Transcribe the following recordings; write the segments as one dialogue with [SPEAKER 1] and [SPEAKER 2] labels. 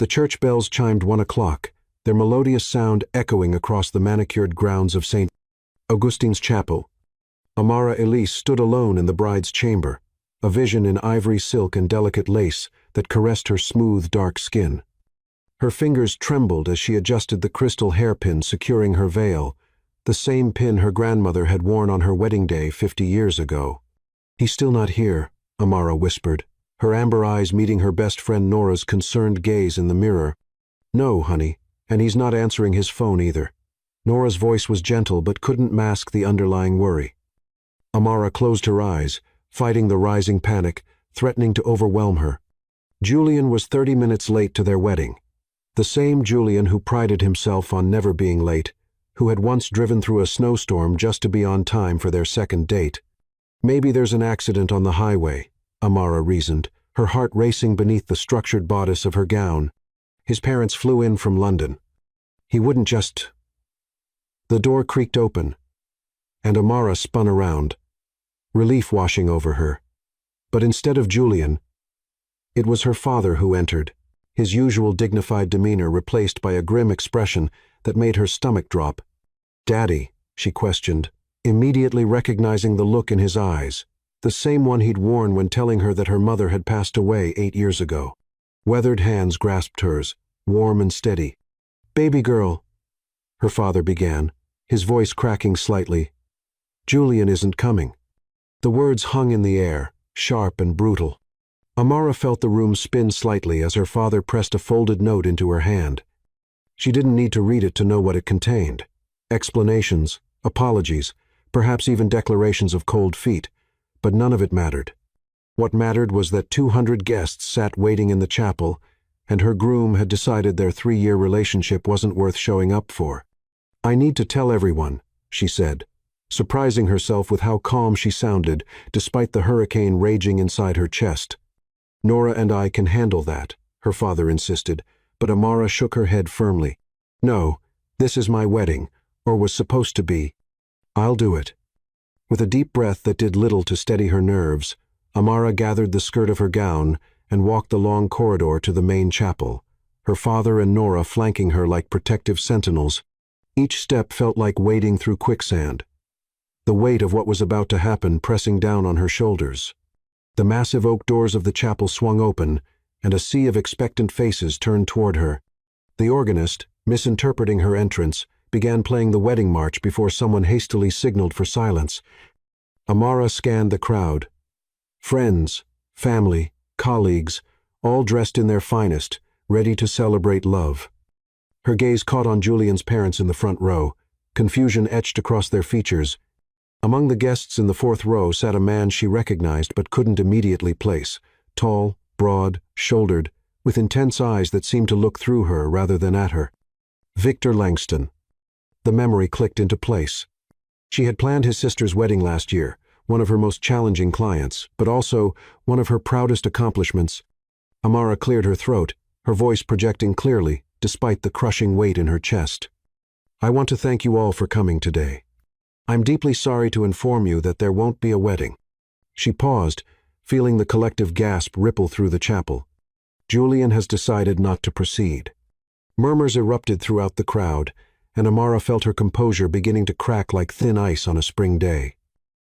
[SPEAKER 1] The church bells chimed 1 o'clock, their melodious sound echoing across the manicured grounds of St. Augustine's chapel. Amara Elise stood alone in the bride's chamber, a vision in ivory silk and delicate lace that caressed her smooth, dark skin. Her fingers trembled as she adjusted the crystal hairpin securing her veil, the same pin her grandmother had worn on her wedding day 50 years ago. "He's still not here," Amara whispered, her amber eyes meeting her best friend Nora's concerned gaze in the mirror. "No, honey, and he's not answering his phone either." Nora's voice was gentle but couldn't mask the underlying worry. Amara closed her eyes, fighting the rising panic, threatening to overwhelm her. Julian was 30 minutes late to their wedding. The same Julian who prided himself on never being late, who had once driven through a snowstorm just to be on time for their second date. Maybe there's an accident on the highway, Amara reasoned, her heart racing beneath the structured bodice of her gown. His parents flew in from London. He wouldn't just... The door creaked open, and Amara spun around, relief washing over her. But instead of Julian, it was her father who entered, his usual dignified demeanor replaced by a grim expression that made her stomach drop. "Daddy," she questioned, immediately recognizing the look in his eyes, the same one he'd worn when telling her that her mother had passed away 8 years ago. Weathered hands grasped hers, warm and steady. "Baby girl," her father began, his voice cracking slightly. "Julian isn't coming." The words hung in the air, sharp and brutal. Amara felt the room spin slightly as her father pressed a folded note into her hand. She didn't need to read it to know what it contained. Explanations, apologies, perhaps even declarations of cold feet, but none of it mattered. What mattered was that 200 guests sat waiting in the chapel, and her groom had decided their 3-year relationship wasn't worth showing up for. "I need to tell everyone," she said, surprising herself with how calm she sounded despite the hurricane raging inside her chest. "Nora and I can handle that," her father insisted, but Amara shook her head firmly. "No, this is my wedding, or was supposed to be. I'll do it." With a deep breath that did little to steady her nerves, Amara gathered the skirt of her gown and walked the long corridor to the main chapel, her father and Nora flanking her like protective sentinels. Each step felt like wading through quicksand, the weight of what was about to happen pressing down on her shoulders. The massive oak doors of the chapel swung open, and a sea of expectant faces turned toward her. The organist, misinterpreting her entrance, began playing the wedding march before someone hastily signaled for silence. Amara scanned the crowd. Friends, family, colleagues, all dressed in their finest, ready to celebrate love. Her gaze caught on Julian's parents in the front row, confusion etched across their features. Among the guests in the 4th row sat a man she recognized but couldn't immediately place, tall, broad, shouldered, with intense eyes that seemed to look through her rather than at her. Victor Langston. The memory clicked into place. She had planned his sister's wedding last year, one of her most challenging clients, but also one of her proudest accomplishments. Amara cleared her throat, her voice projecting clearly, despite the crushing weight in her chest. "I want to thank you all for coming today. I'm deeply sorry to inform you that there won't be a wedding." She paused, feeling the collective gasp ripple through the chapel. "Julian has decided not to proceed." Murmurs erupted throughout the crowd, and Amara felt her composure beginning to crack like thin ice on a spring day.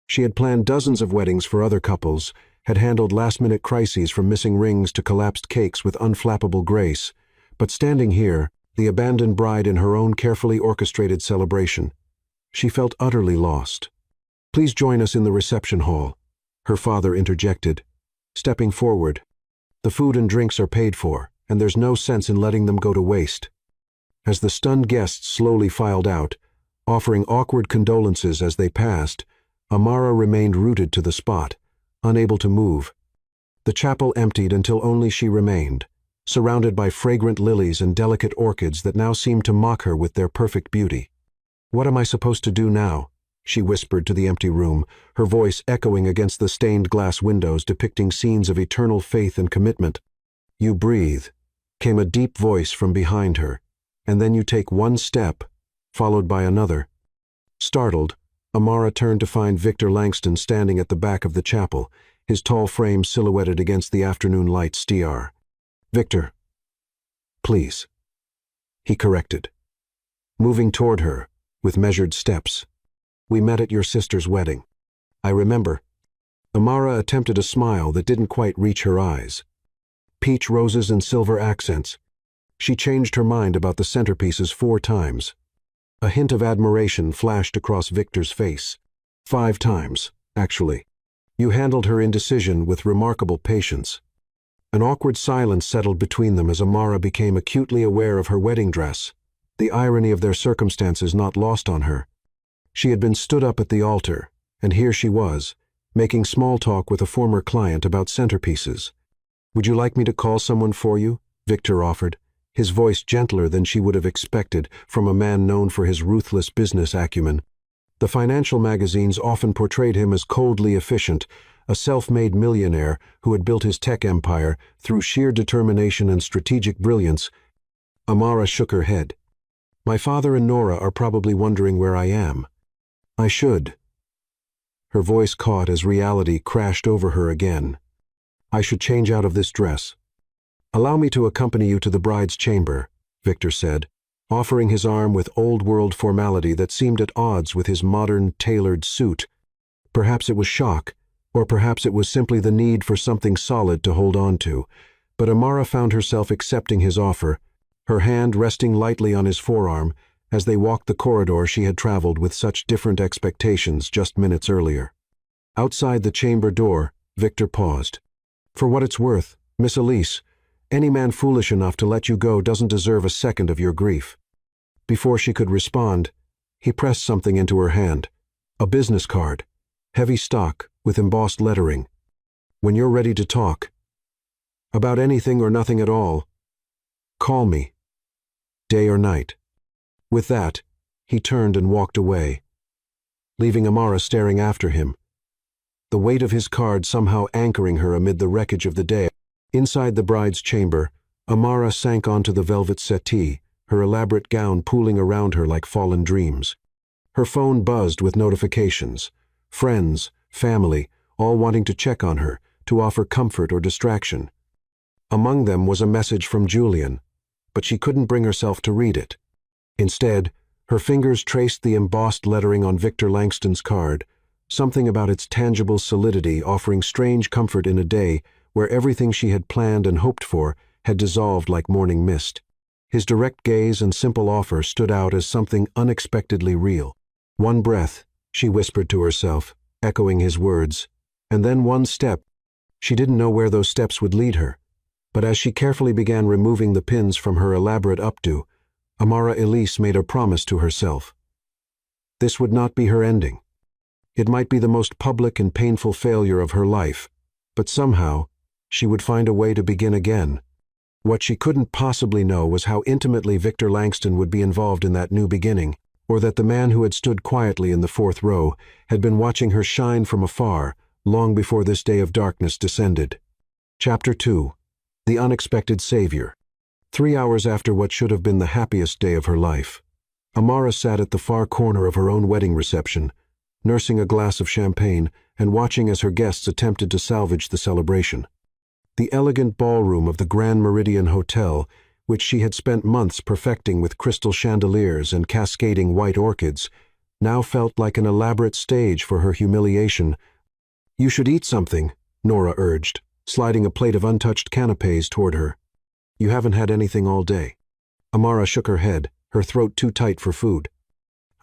[SPEAKER 1] She had planned dozens of weddings for other couples, had handled last-minute crises from missing rings to collapsed cakes with unflappable grace, but standing here, the abandoned bride in her own carefully orchestrated celebration, she felt utterly lost. "Please join us in the reception hall," her father interjected, stepping forward. "The food and drinks are paid for, and there's no sense in letting them go to waste." As the stunned guests slowly filed out, offering awkward condolences as they passed, Amara remained rooted to the spot, unable to move. The chapel emptied until only she remained, surrounded by fragrant lilies and delicate orchids that now seemed to mock her with their perfect beauty. "What am I supposed to do now?" she whispered to the empty room, her voice echoing against the stained glass windows depicting scenes of eternal faith and commitment. "You breathe," came a deep voice from behind her, "and then you take one step, followed by another." Startled, Amara turned to find Victor Langston standing at the back of the chapel, his tall frame silhouetted against the afternoon light stear. "Victor, please," he corrected, moving toward her with measured steps. "We met at your sister's wedding. I remember." Amara attempted a smile that didn't quite reach her eyes. Peach roses and silver accents. She changed her mind about the centerpieces 4 times. A hint of admiration flashed across Victor's face. 5 times, actually. You handled her indecision with remarkable patience. An awkward silence settled between them as Amara became acutely aware of her wedding dress, the irony of their circumstances not lost on her. She had been stood up at the altar, and here she was, making small talk with a former client about centerpieces. "Would you like me to call someone for you?" Victor offered, his voice gentler than she would have expected from a man known for his ruthless business acumen. The financial magazines often portrayed him as coldly efficient, a self-made millionaire who had built his tech empire through sheer determination and strategic brilliance. Amara shook her head. "My father and Nora are probably wondering where I am. I should." Her voice caught as reality crashed over her again. "I should change out of this dress." "Allow me to accompany you to the bride's chamber," Victor said, offering his arm with old-world formality that seemed at odds with his modern, tailored suit. Perhaps it was shock, or perhaps it was simply the need for something solid to hold on to, but Amara found herself accepting his offer, her hand resting lightly on his forearm as they walked the corridor she had traveled with such different expectations just minutes earlier. Outside the chamber door, Victor paused. "For what it's worth, Miss Elise, any man foolish enough to let you go doesn't deserve a second of your grief." Before she could respond, he pressed something into her hand. A business card, heavy stock with embossed lettering. "When you're ready to talk about anything or nothing at all, call me, day or night." With that, he turned and walked away, leaving Amara staring after him, the weight of his card somehow anchoring her amid the wreckage of the day. Inside the bride's chamber, Amara sank onto the velvet settee, her elaborate gown pooling around her like fallen dreams. Her phone buzzed with notifications. Friends, family, all wanting to check on her, to offer comfort or distraction. Among them was a message from Julian, but she couldn't bring herself to read it. Instead, her fingers traced the embossed lettering on Victor Langston's card, something about its tangible solidity offering strange comfort in a day where everything she had planned and hoped for had dissolved like morning mist. His direct gaze and simple offer stood out as something unexpectedly real. "One breath," she whispered to herself, echoing his words, and then one step. She didn't know where those steps would lead her, but as she carefully began removing the pins from her elaborate updo, Amara Elise made a promise to herself. This would not be her ending. It might be the most public and painful failure of her life, but somehow, she would find a way to begin again. What she couldn't possibly know was how intimately Victor Langston would be involved in that new beginning, or that the man who had stood quietly in the 4th row had been watching her shine from afar long before this day of darkness descended. Chapter 2. The Unexpected Savior. 3 hours after what should have been the happiest day of her life, Amara sat at the far corner of her own wedding reception, nursing a glass of champagne and watching as her guests attempted to salvage the celebration. The elegant ballroom of the Grand Meridian Hotel, which she had spent months perfecting with crystal chandeliers and cascading white orchids, now felt like an elaborate stage for her humiliation. "You should eat something," Nora urged, sliding a plate of untouched canapés toward her. "You haven't had anything all day." Amara shook her head, her throat too tight for food.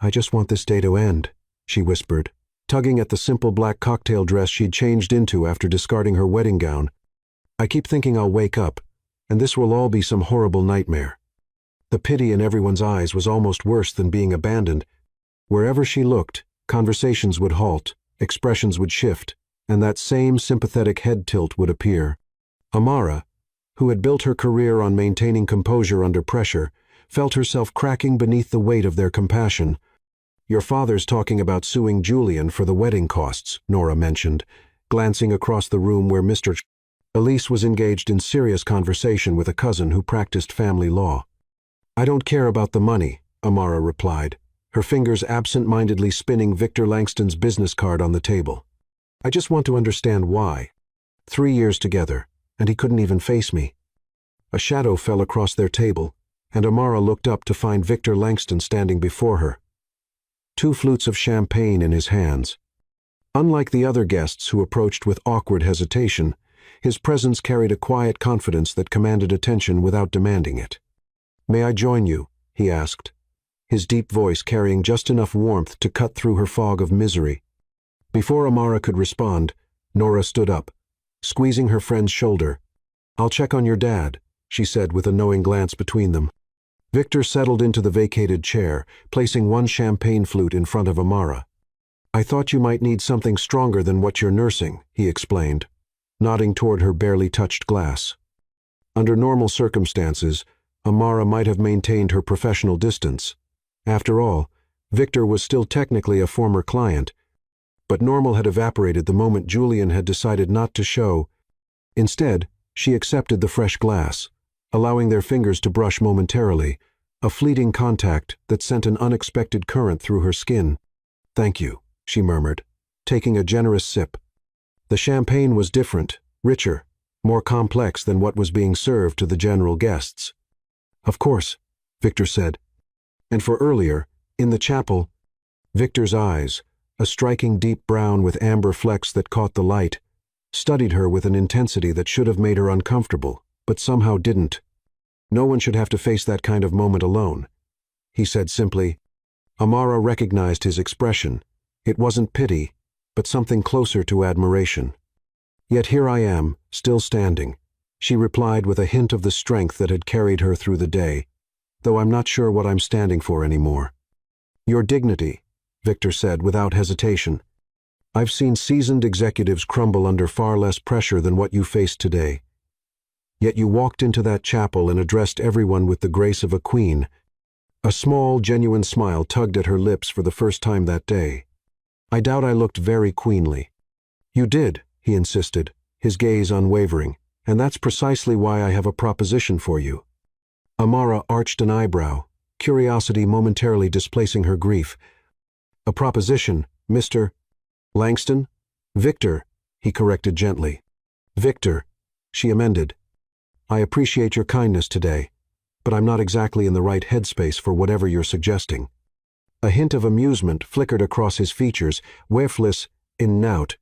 [SPEAKER 1] "I just want this day to end," she whispered, tugging at the simple black cocktail dress she'd changed into after discarding her wedding gown. "I keep thinking I'll wake up, and this will all be some horrible nightmare." The pity in everyone's eyes was almost worse than being abandoned. Wherever she looked, conversations would halt, expressions would shift, and that same sympathetic head tilt would appear. Amara, who had built her career on maintaining composure under pressure, felt herself cracking beneath the weight of their compassion. "Your father's talking about suing Julian for the wedding costs," Nora mentioned, glancing across the room where Mr. Elise was engaged in serious conversation with a cousin who practiced family law. "I don't care about the money," Amara replied, her fingers absent-mindedly spinning Victor Langston's business card on the table. "I just want to understand why. 3 years together, and he couldn't even face me." A shadow fell across their table, and Amara looked up to find Victor Langston standing before her, 2 flutes of champagne in his hands. Unlike the other guests who approached with awkward hesitation, his presence carried a quiet confidence that commanded attention without demanding it. "May I join you?" he asked, his deep voice carrying just enough warmth to cut through her fog of misery. Before Amara could respond, Nora stood up, squeezing her friend's shoulder. "I'll check on your dad," she said with a knowing glance between them. Victor settled into the vacated chair, placing 1 champagne flute in front of Amara. "I thought you might need something stronger than what you're nursing," he explained, nodding toward her barely touched glass. Under normal circumstances, Amara might have maintained her professional distance. After all, Victor was still technically a former client, but normal had evaporated the moment Julian had decided not to show. Instead, she accepted the fresh glass, allowing their fingers to brush momentarily, a fleeting contact that sent an unexpected current through her skin. "Thank you," she murmured, taking a generous sip. The champagne was different, richer, more complex than what was being served to the general guests. "Of course," Victor said. And for earlier, in the chapel, Victor's eyes, a striking deep brown with amber flecks that caught the light, studied her with an intensity that should have made her uncomfortable, but somehow didn't. "No one should have to face that kind of moment alone," he said simply. Amara recognized his expression. It wasn't pity, but something closer to admiration. "Yet here I am, still standing," she replied with a hint of the strength that had carried her through the day, "though I'm not sure what I'm standing for anymore." "Your dignity," Victor said without hesitation. "I've seen seasoned executives crumble under far less pressure than what you faced today. Yet you walked into that chapel and addressed everyone with the grace of a queen." A small, genuine smile tugged at her lips for the first time that day. "I doubt I looked very queenly." "You did," he insisted, his gaze unwavering, "and that's precisely why I have a proposition for you." Amara arched an eyebrow, curiosity momentarily displacing her grief. "A proposition, Mr. Langston?" "Victor," he corrected gently. "Victor," she amended. "I appreciate your kindness today, but I'm not exactly in the right headspace for whatever you're suggesting." A hint of amusement flickered across his features, weifless in nout.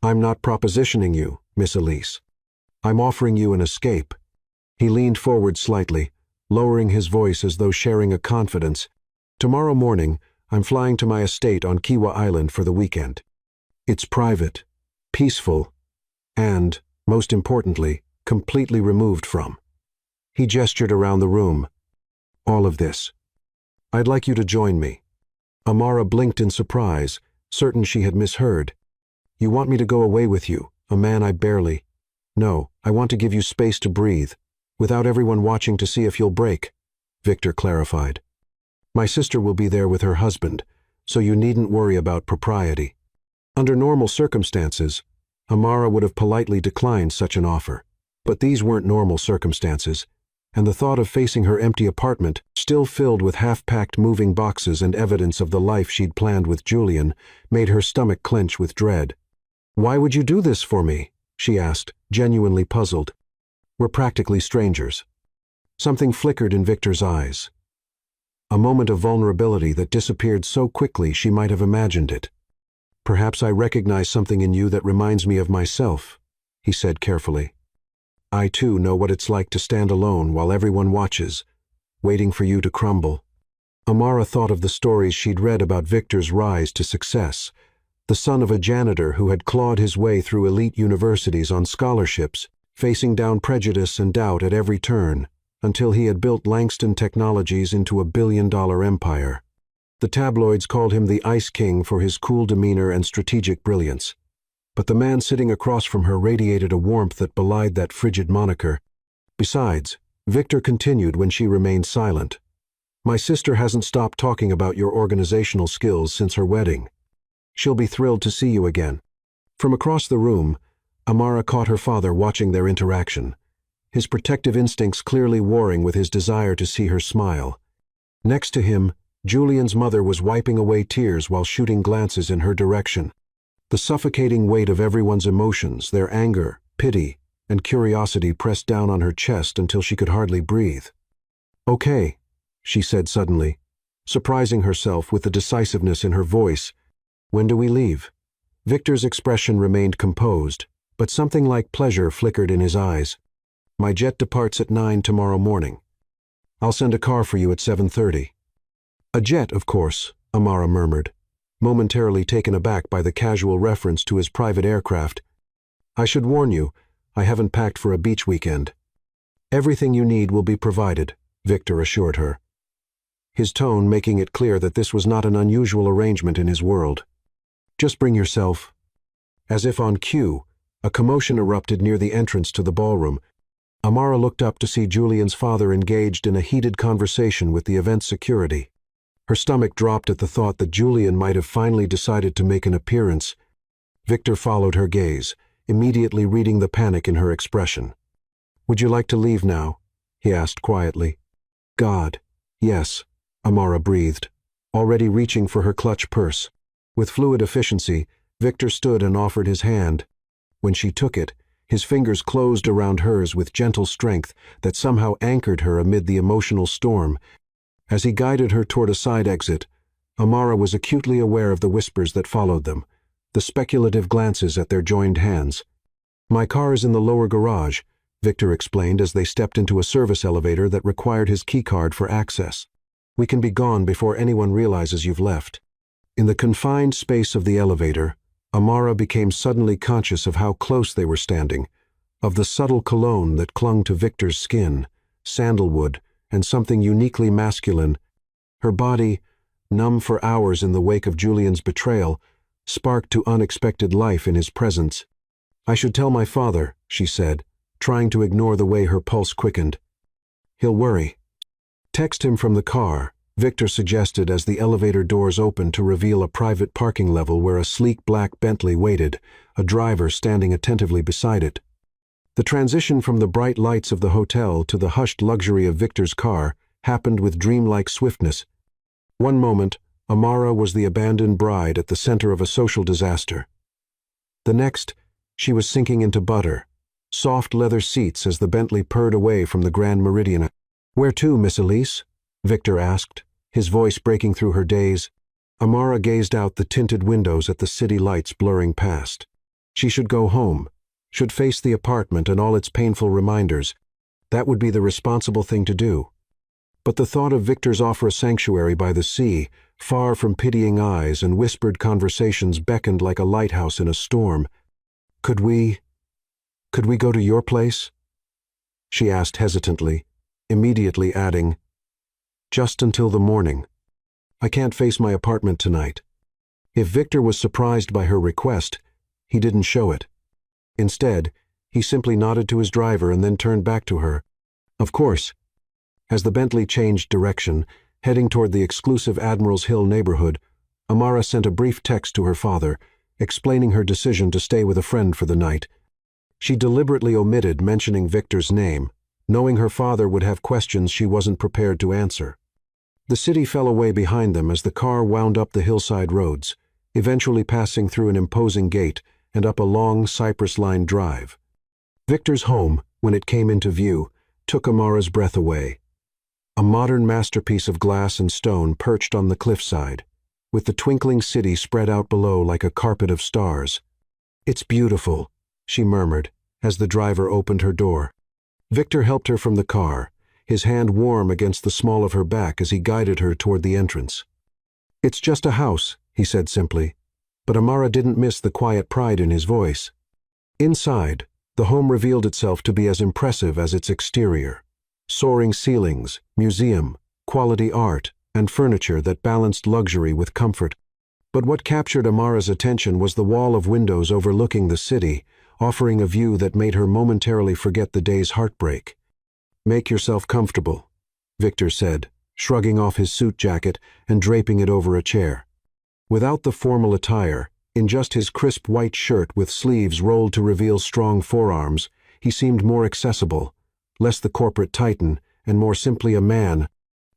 [SPEAKER 1] "I'm not propositioning you, Miss Elise. I'm offering you an escape." He leaned forward slightly, lowering his voice as though sharing a confidence. "Tomorrow morning, I'm flying to my estate on Kiwa Island for the weekend. It's private, peaceful, and, most importantly, completely removed from." He gestured around the room. "All of this. I'd like you to join me." Amara blinked in surprise, certain she had misheard. "You want me to go away with you, a man I barely—" "No, I want to give you space to breathe, without everyone watching to see if you'll break," Victor clarified. "My sister will be there with her husband, so you needn't worry about propriety." Under normal circumstances, Amara would have politely declined such an offer. But these weren't normal circumstances, and the thought of facing her empty apartment, still filled with half-packed moving boxes and evidence of the life she'd planned with Julian, made her stomach clench with dread. "Why would you do this for me?" she asked, genuinely puzzled. "We're practically strangers." Something flickered in Victor's eyes. A moment of vulnerability that disappeared so quickly she might have imagined it. "Perhaps I recognize something in you that reminds me of myself," he said carefully. "I too know what it's like to stand alone while everyone watches, waiting for you to crumble." Amara thought of the stories she'd read about Victor's rise to success, the son of a janitor who had clawed his way through elite universities on scholarships, facing down prejudice and doubt at every turn, until he had built Langston Technologies into a billion-dollar empire. The tabloids called him the Ice King for his cool demeanor and strategic brilliance. But the man sitting across from her radiated a warmth that belied that frigid moniker. Besides, Victor continued when she remained silent, "My sister hasn't stopped talking about your organizational skills since her wedding. She'll be thrilled to see you again." From across the room, Amara caught her father watching their interaction, his protective instincts clearly warring with his desire to see her smile. Next to him, Julian's mother was wiping away tears while shooting glances in her direction. The suffocating weight of everyone's emotions, their anger, pity, and curiosity pressed down on her chest until she could hardly breathe. "Okay," she said suddenly, surprising herself with the decisiveness in her voice. "When do we leave?" Victor's expression remained composed, but something like pleasure flickered in his eyes. "My jet departs at 9 tomorrow morning. I'll send a car for you at 7:30. "A jet, of course," Amara murmured, momentarily taken aback by the casual reference to his private aircraft. "I should warn you, I haven't packed for a beach weekend." "Everything you need will be provided," Victor assured her, his tone making it clear that this was not an unusual arrangement in his world. "Just bring yourself." As if on cue, a commotion erupted near the entrance to the ballroom. Amara looked up to see Julian's father engaged in a heated conversation with the event's security. Her stomach dropped at the thought that Julian might have finally decided to make an appearance. Victor followed her gaze, immediately reading the panic in her expression. "Would you like to leave now?" he asked quietly. "God, yes," Amara breathed, already reaching for her clutch purse. With fluid efficiency, Victor stood and offered his hand. When she took it, his fingers closed around hers with gentle strength that somehow anchored her amid the emotional storm. As he guided her toward a side exit, Amara was acutely aware of the whispers that followed them, the speculative glances at their joined hands. "My car is in the lower garage," Victor explained as they stepped into a service elevator that required his keycard for access. "We can be gone before anyone realizes you've left." In the confined space of the elevator, Amara became suddenly conscious of how close they were standing, of the subtle cologne that clung to Victor's skin, sandalwood, and something uniquely masculine. Her body, numb for hours in the wake of Julian's betrayal, sparked to unexpected life in his presence. "I should tell my father," she said, trying to ignore the way her pulse quickened. "He'll worry." "Text him from the car," Victor suggested as the elevator doors opened to reveal a private parking level where a sleek black Bentley waited, a driver standing attentively beside it. The transition from the bright lights of the hotel to the hushed luxury of Victor's car happened with dreamlike swiftness. One moment, Amara was the abandoned bride at the center of a social disaster. The next, she was sinking into butter, soft leather seats as the Bentley purred away from the Grand Meridian. "Where to, Miss Elise?" Victor asked, his voice breaking through her daze. Amara gazed out the tinted windows at the city lights blurring past. She should go home, should face the apartment and all its painful reminders. That would be the responsible thing to do. But the thought of Victor's offer of sanctuary by the sea, far from pitying eyes and whispered conversations, beckoned like a lighthouse in a storm. Could we go to your place?" she asked hesitantly, immediately adding, "Just until the morning. I can't face my apartment tonight." If Victor was surprised by her request, he didn't show it. Instead, he simply nodded to his driver and then turned back to her. "Of course." As the Bentley changed direction, heading toward the exclusive Admiral's Hill neighborhood, Amara sent a brief text to her father, explaining her decision to stay with a friend for the night. She deliberately omitted mentioning Victor's name, knowing her father would have questions she wasn't prepared to answer. The city fell away behind them as the car wound up the hillside roads, eventually passing through an imposing gate and up a long cypress-lined drive. Victor's home, when it came into view, took Amara's breath away. A modern masterpiece of glass and stone perched on the cliffside, with the twinkling city spread out below like a carpet of stars. "It's beautiful," she murmured as the driver opened her door. Victor helped her from the car, his hand warm against the small of her back as he guided her toward the entrance. "It's just a house," he said simply, but Amara didn't miss the quiet pride in his voice. Inside, the home revealed itself to be as impressive as its exterior. Soaring ceilings, museum, quality art, and furniture that balanced luxury with comfort. But what captured Amara's attention was the wall of windows overlooking the city, offering a view that made her momentarily forget the day's heartbreak. "Make yourself comfortable," Victor said, shrugging off his suit jacket and draping it over a chair. Without the formal attire, in just his crisp white shirt with sleeves rolled to reveal strong forearms, he seemed more accessible, less the corporate titan, and more simply a man.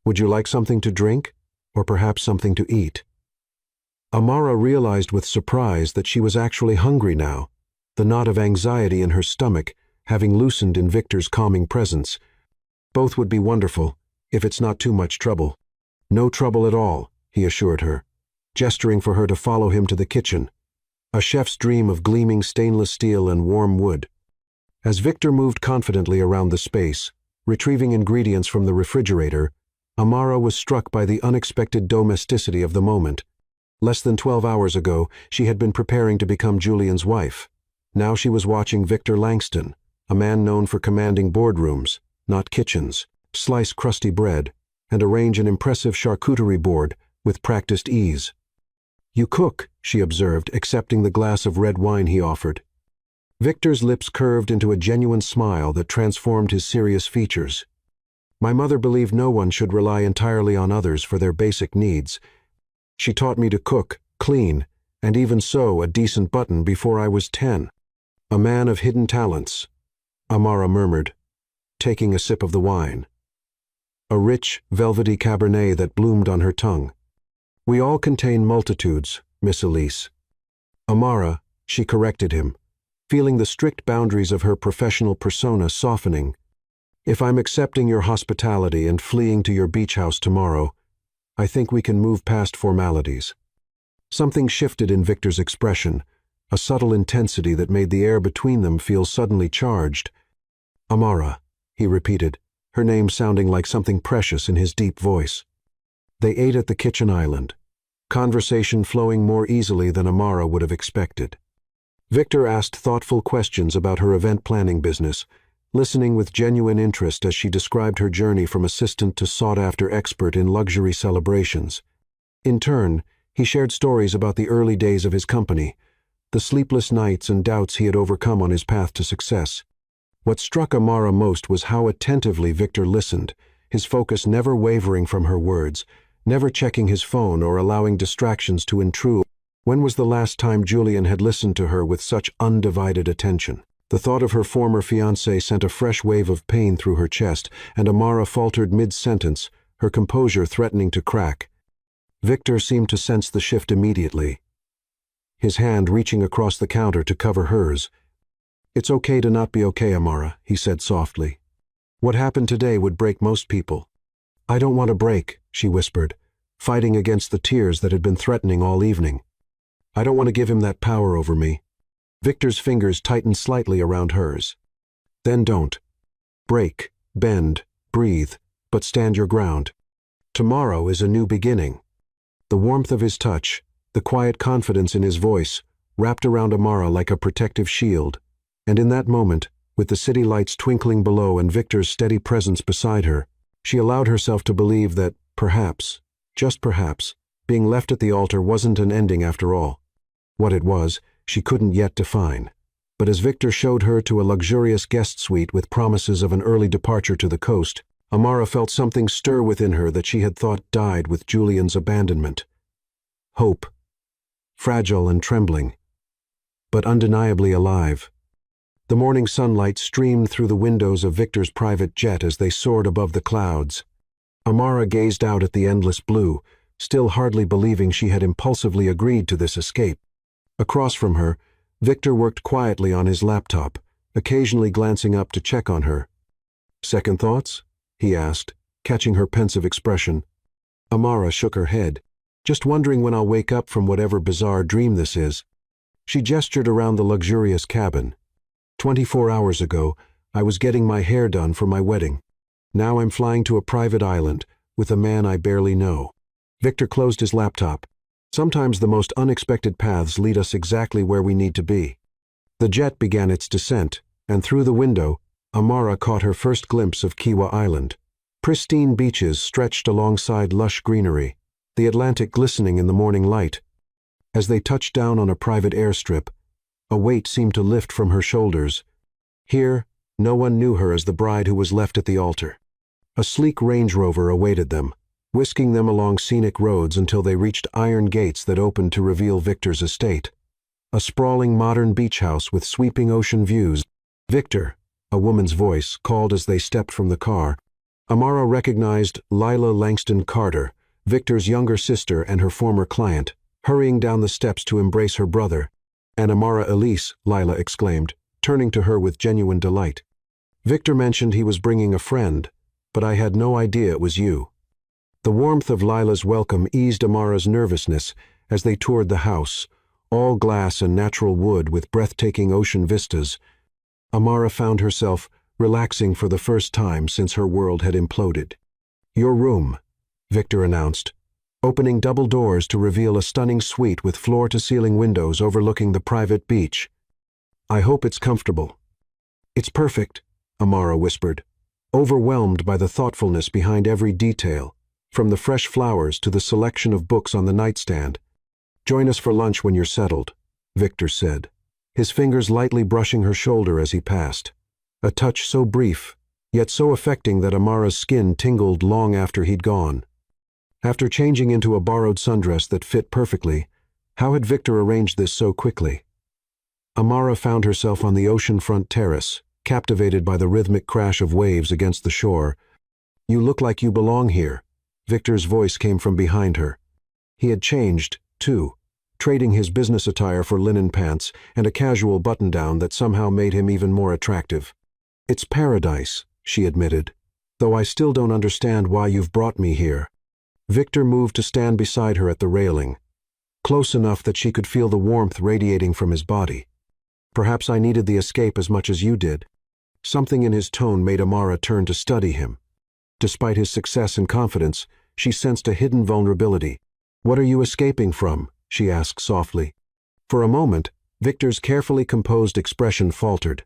[SPEAKER 1] "Would you like something to drink? Or perhaps something to eat?" Amara realized with surprise that she was actually hungry now, the knot of anxiety in her stomach having loosened in Victor's calming presence. Both would be wonderful, if it's not too much trouble. No trouble at all, he assured her, gesturing for her to follow him to the kitchen, a chef's dream of gleaming stainless steel and warm wood. As Victor moved confidently around the space, retrieving ingredients from the refrigerator, Amara was struck by the unexpected domesticity of the moment. Less than 12 hours ago, she had been preparing to become Julian's wife. Now she was watching Victor Langston, a man known for commanding boardrooms, not kitchens, slice crusty bread, and arrange an impressive charcuterie board with practiced ease. "You cook," she observed, accepting the glass of red wine he offered. Victor's lips curved into a genuine smile that transformed his serious features. "My mother believed no one should rely entirely on others for their basic needs. She taught me to cook, clean, and even sew a decent button before I was 10. A man of hidden talents," Amara murmured, taking a sip of the wine. A rich, velvety Cabernet that bloomed on her tongue. "We all contain multitudes, Miss Elise." "Amara," she corrected him, feeling the strict boundaries of her professional persona softening. "If I'm accepting your hospitality and fleeing to your beach house tomorrow, I think we can move past formalities." Something shifted in Victor's expression, a subtle intensity that made the air between them feel suddenly charged. "Amara," he repeated, her name sounding like something precious in his deep voice. They ate at the kitchen island, conversation flowing more easily than Amara would have expected. Victor asked thoughtful questions about her event planning business, listening with genuine interest as she described her journey from assistant to sought-after expert in luxury celebrations. In turn, he shared stories about the early days of his company, the sleepless nights and doubts he had overcome on his path to success. What struck Amara most was how attentively Victor listened, his focus never wavering from her words, never checking his phone or allowing distractions to intrude. When was the last time Julian had listened to her with such undivided attention? The thought of her former fiancé sent a fresh wave of pain through her chest, and Amara faltered mid-sentence, her composure threatening to crack. Victor seemed to sense the shift immediately, his hand reaching across the counter to cover hers. "It's okay to not be okay, Amara," he said softly. "What happened today would break most people." "I don't want to break," she whispered, fighting against the tears that had been threatening all evening. "I don't want to give him that power over me." Victor's fingers tightened slightly around hers. "Then don't. Break, bend, breathe, but stand your ground. Tomorrow is a new beginning." The warmth of his touch, the quiet confidence in his voice, wrapped around Amara like a protective shield, and in that moment, with the city lights twinkling below and Victor's steady presence beside her, she allowed herself to believe that, perhaps, just perhaps, being left at the altar wasn't an ending after all. What it was, she couldn't yet define. But as Victor showed her to a luxurious guest suite with promises of an early departure to the coast, Amara felt something stir within her that she had thought died with Julian's abandonment. Hope, fragile and trembling, but undeniably alive. The morning sunlight streamed through the windows of Victor's private jet as they soared above the clouds. Amara gazed out at the endless blue, still hardly believing she had impulsively agreed to this escape. Across from her, Victor worked quietly on his laptop, occasionally glancing up to check on her. "Second thoughts?" he asked, catching her pensive expression. Amara shook her head. "Just wondering when I'll wake up from whatever bizarre dream this is." She gestured around the luxurious cabin. 24 hours ago, I was getting my hair done for my wedding. Now I'm flying to a private island with a man I barely know." Victor closed his laptop. Sometimes the most unexpected paths lead us exactly where we need to be. The jet began its descent, and through the window, Amara caught her first glimpse of Kiwa Island. Pristine beaches stretched alongside lush greenery, the Atlantic glistening in the morning light. As they touched down on a private airstrip, a weight seemed to lift from her shoulders. Here, no one knew her as the bride who was left at the altar. A sleek Range Rover awaited them, whisking them along scenic roads until they reached iron gates that opened to reveal Victor's estate. A sprawling modern beach house with sweeping ocean views. "Victor," a woman's voice called as they stepped from the car. Amara recognized Lila Langston Carter, Victor's younger sister and her former client, hurrying down the steps to embrace her brother. "And Amara Elise," Lila exclaimed, turning to her with genuine delight. "Victor mentioned he was bringing a friend, but I had no idea it was you." The warmth of Lila's welcome eased Amara's nervousness as they toured the house, all glass and natural wood with breathtaking ocean vistas. Amara found herself relaxing for the first time since her world had imploded. "Your room," Victor announced, opening double doors to reveal a stunning suite with floor-to-ceiling windows overlooking the private beach. "I hope it's comfortable." "It's perfect," Amara whispered, overwhelmed by the thoughtfulness behind every detail, from the fresh flowers to the selection of books on the nightstand. "Join us for lunch when you're settled," Victor said, his fingers lightly brushing her shoulder as he passed. A touch so brief, yet so affecting that Amara's skin tingled long after he'd gone. After changing into a borrowed sundress that fit perfectly, how had Victor arranged this so quickly? Amara found herself on the oceanfront terrace, captivated by the rhythmic crash of waves against the shore. "You look like you belong here," Victor's voice came from behind her. He had changed, too, trading his business attire for linen pants and a casual button-down that somehow made him even more attractive. "It's paradise," she admitted, "though I still don't understand why you've brought me here." Victor moved to stand beside her at the railing, close enough that she could feel the warmth radiating from his body. "Perhaps I needed the escape as much as you did." Something in his tone made Amara turn to study him. Despite his success and confidence, she sensed a hidden vulnerability. "What are you escaping from?" she asked softly. For a moment, Victor's carefully composed expression faltered.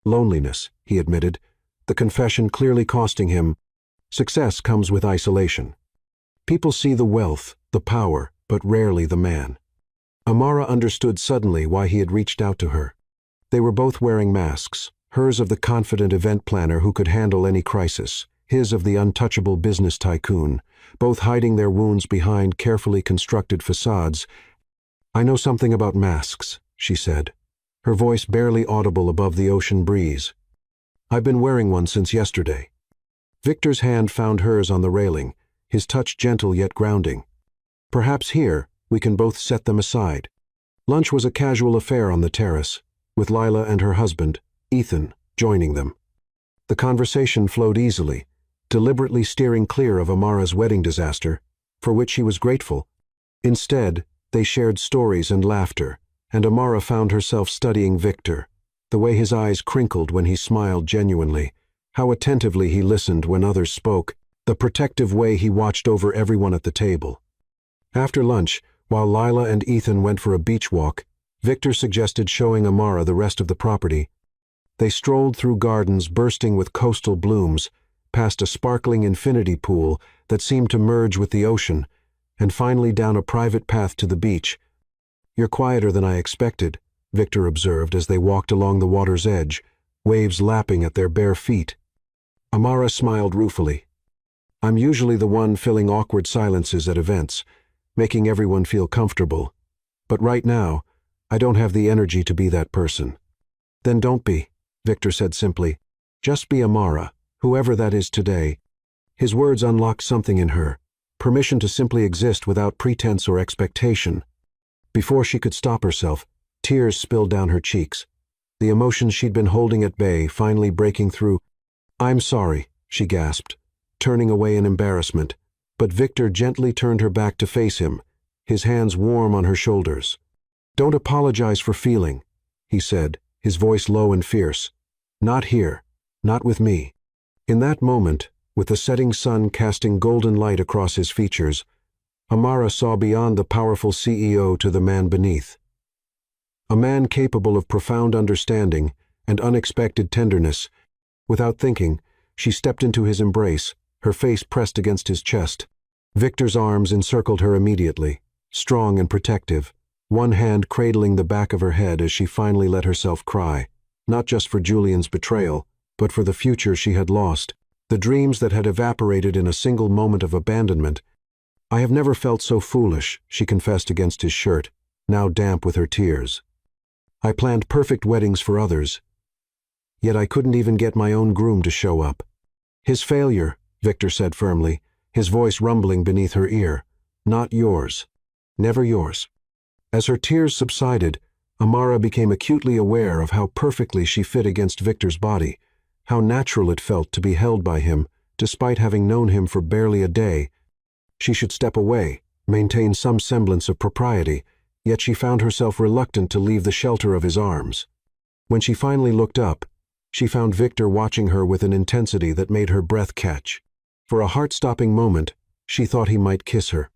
[SPEAKER 1] "Loneliness," he admitted, the confession clearly costing him. "Success comes with isolation. People see the wealth, the power, but rarely the man." Amara understood suddenly why he had reached out to her. They were both wearing masks, hers of the confident event planner who could handle any crisis, his of the untouchable business tycoon, both hiding their wounds behind carefully constructed facades. "I know something about masks," she said, her voice barely audible above the ocean breeze. "I've been wearing one since yesterday." Victor's hand found hers on the railing, his touch gentle yet grounding. "Perhaps here we can both set them aside." Lunch was a casual affair on the terrace, with Lila and her husband, Ethan, joining them. The conversation flowed easily, deliberately steering clear of Amara's wedding disaster, for which she was grateful. Instead, they shared stories and laughter, and Amara found herself studying Victor, the way his eyes crinkled when he smiled genuinely, how attentively he listened when others spoke, the protective way he watched over everyone at the table. After lunch, while Lila and Ethan went for a beach walk, Victor suggested showing Amara the rest of the property. They strolled through gardens bursting with coastal blooms, past a sparkling infinity pool that seemed to merge with the ocean, and finally down a private path to the beach. "You're quieter than I expected," Victor observed as they walked along the water's edge, waves lapping at their bare feet. Amara smiled ruefully. "I'm usually the one filling awkward silences at events, making everyone feel comfortable. But right now, I don't have the energy to be that person." "Then don't be," Victor said simply. "Just be Amara, whoever that is today." His words unlocked something in her, permission to simply exist without pretense or expectation. Before she could stop herself, tears spilled down her cheeks, the emotions she'd been holding at bay finally breaking through. "I'm sorry," she gasped, turning away in embarrassment, but Victor gently turned her back to face him, his hands warm on her shoulders. "Don't apologize for feeling," he said, his voice low and fierce. "Not here, not with me." In that moment, with the setting sun casting golden light across his features, Amara saw beyond the powerful CEO to the man beneath. A man capable of profound understanding and unexpected tenderness. Without thinking, she stepped into his embrace, her face pressed against his chest. Victor's arms encircled her immediately, strong and protective, one hand cradling the back of her head as she finally let herself cry, not just for Julian's betrayal, but for the future she had lost, the dreams that had evaporated in a single moment of abandonment. "I have never felt so foolish," she confessed against his shirt, now damp with her tears. "I planned perfect weddings for others, yet I couldn't even get my own groom to show up." "His failure," Victor said firmly, his voice rumbling beneath her ear. "Not yours. Never yours." As her tears subsided, Amara became acutely aware of how perfectly she fit against Victor's body, how natural it felt to be held by him, despite having known him for barely a day. She should step away, maintain some semblance of propriety, yet she found herself reluctant to leave the shelter of his arms. When she finally looked up, she found Victor watching her with an intensity that made her breath catch. For a heart-stopping moment, she thought he might kiss her.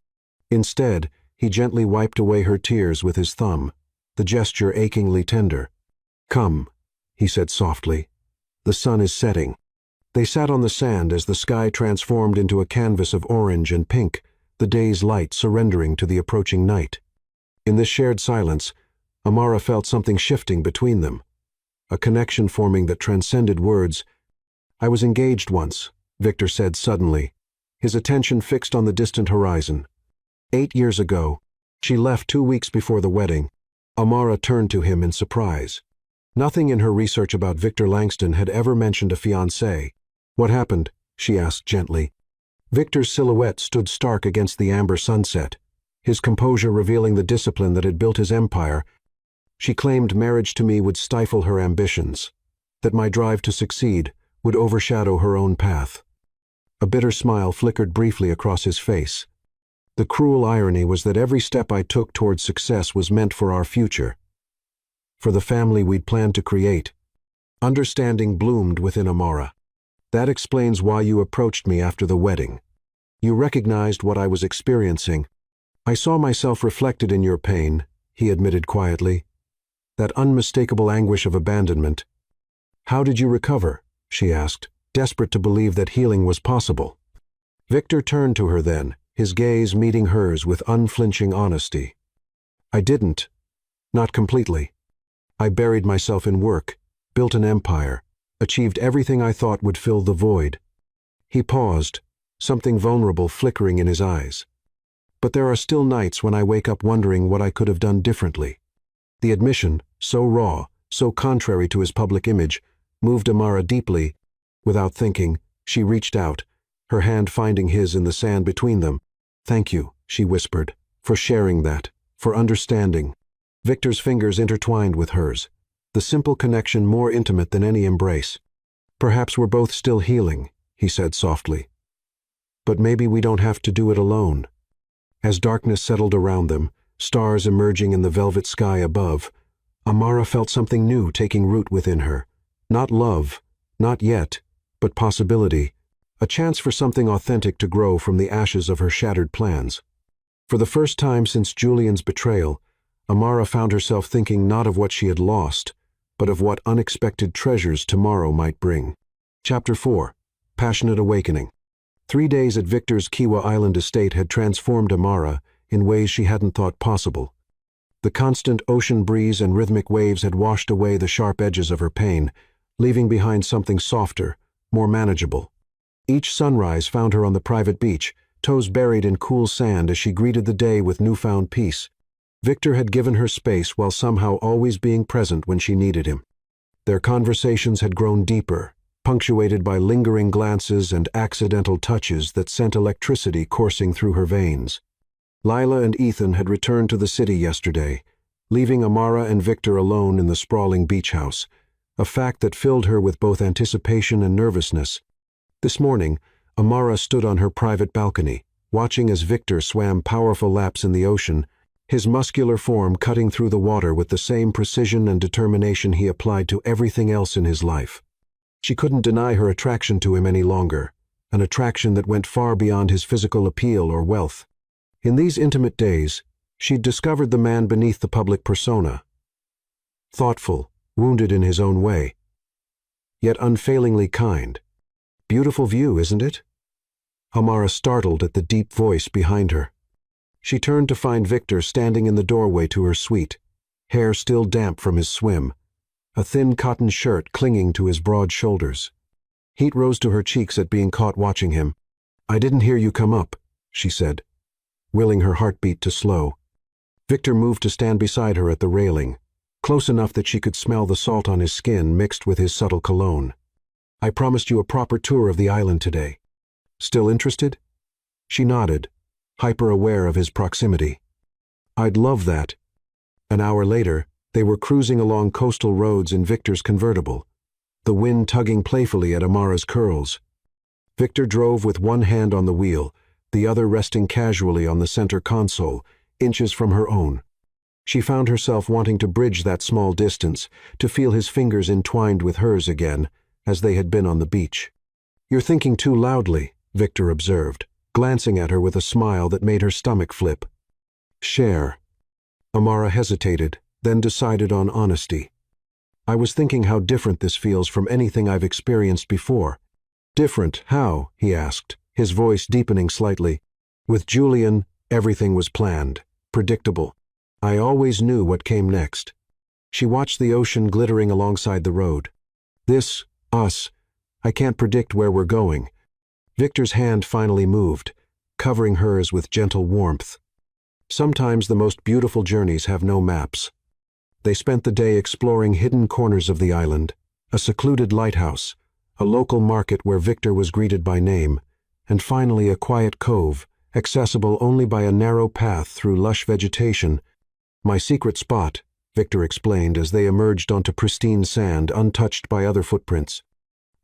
[SPEAKER 1] Instead, he gently wiped away her tears with his thumb, the gesture achingly tender. "Come," he said softly. "The sun is setting." They sat on the sand as the sky transformed into a canvas of orange and pink, the day's light surrendering to the approaching night. In this shared silence, Amara felt something shifting between them, a connection forming that transcended words. "I was engaged once," Victor said suddenly, his attention fixed on the distant horizon. 8 years ago. She left 2 weeks before the wedding. Amara turned to him in surprise. Nothing in her research about Victor Langston had ever mentioned a fiancé. "What happened?" she asked gently. Victor's silhouette stood stark against the amber sunset, his composure revealing the discipline that had built his empire. "She claimed marriage to me would stifle her ambitions, that my drive to succeed would overshadow her own path." A bitter smile flickered briefly across his face. "The cruel irony was that every step I took towards success was meant for our future, for the family we'd planned to create." Understanding bloomed within Amara. "That explains why you approached me after the wedding. You recognized what I was experiencing." "I saw myself reflected in your pain," he admitted quietly. "That unmistakable anguish of abandonment." "How did you recover?" she asked, desperate to believe that healing was possible. Victor turned to her then, his gaze meeting hers with unflinching honesty. "I didn't. Not completely. I buried myself in work, built an empire, achieved everything I thought would fill the void." He paused, something vulnerable flickering in his eyes. "But there are still nights when I wake up wondering what I could have done differently." The admission, so raw, so contrary to his public image, moved Amara deeply. Without thinking, she reached out, her hand finding his in the sand between them. "Thank you," she whispered, "for sharing that, for understanding." Victor's fingers intertwined with hers, the simple connection more intimate than any embrace. "Perhaps we're both still healing," he said softly. "But maybe we don't have to do it alone." As darkness settled around them, stars emerging in the velvet sky above, Amara felt something new taking root within her. Not love, not yet, but possibility, a chance for something authentic to grow from the ashes of her shattered plans. For the first time since Julian's betrayal, Amara found herself thinking not of what she had lost, but of what unexpected treasures tomorrow might bring. Chapter 4. Passionate Awakening. 3 days at Victor's Kiwa Island estate had transformed Amara in ways she hadn't thought possible. The constant ocean breeze and rhythmic waves had washed away the sharp edges of her pain, leaving behind something softer, more manageable. Each sunrise found her on the private beach, toes buried in cool sand as she greeted the day with newfound peace. Victor had given her space while somehow always being present when she needed him. Their conversations had grown deeper, punctuated by lingering glances and accidental touches that sent electricity coursing through her veins. Lila and Ethan had returned to the city yesterday, leaving Amara and Victor alone in the sprawling beach house, a fact that filled her with both anticipation and nervousness. This morning, Amara stood on her private balcony, watching as Victor swam powerful laps in the ocean, his muscular form cutting through the water with the same precision and determination he applied to everything else in his life. She couldn't deny her attraction to him any longer, an attraction that went far beyond his physical appeal or wealth. In these intimate days, she'd discovered the man beneath the public persona. Thoughtful, wounded in his own way, yet unfailingly kind. Beautiful view, isn't it? Amara startled at the deep voice behind her. She turned to find Victor standing in the doorway to her suite, hair still damp from his swim, a thin cotton shirt clinging to his broad shoulders. Heat rose to her cheeks at being caught watching him. "I didn't hear you come up," she said, willing her heartbeat to slow. Victor moved to stand beside her at the railing, close enough that she could smell the salt on his skin mixed with his subtle cologne. "I promised you a proper tour of the island today. Still interested?" She nodded, hyper-aware of his proximity. "I'd love that." An hour later, They were cruising along coastal roads in Victor's convertible, the wind tugging playfully at Amara's curls. Victor drove with one hand on the wheel, the other resting casually on the center console, inches from her own. She found herself wanting to bridge that small distance, to feel his fingers entwined with hers again, as they had been on the beach. "You're thinking too loudly," Victor observed, glancing at her with a smile that made her stomach flip. "Share." Amara hesitated, then decided on honesty. "I was thinking how different this feels from anything I've experienced before." "Different, how?" he asked, his voice deepening slightly. "With Julian, everything was planned, predictable. I always knew what came next." She watched the ocean glittering alongside the road. "This, us, I can't predict where we're going." Victor's hand finally moved, covering hers with gentle warmth. Sometimes the most beautiful journeys have no maps. They spent the day exploring hidden corners of the island, a secluded lighthouse, a local market where Victor was greeted by name, and finally a quiet cove, accessible only by a narrow path through lush vegetation. "My secret spot," Victor explained as they emerged onto pristine sand untouched by other footprints.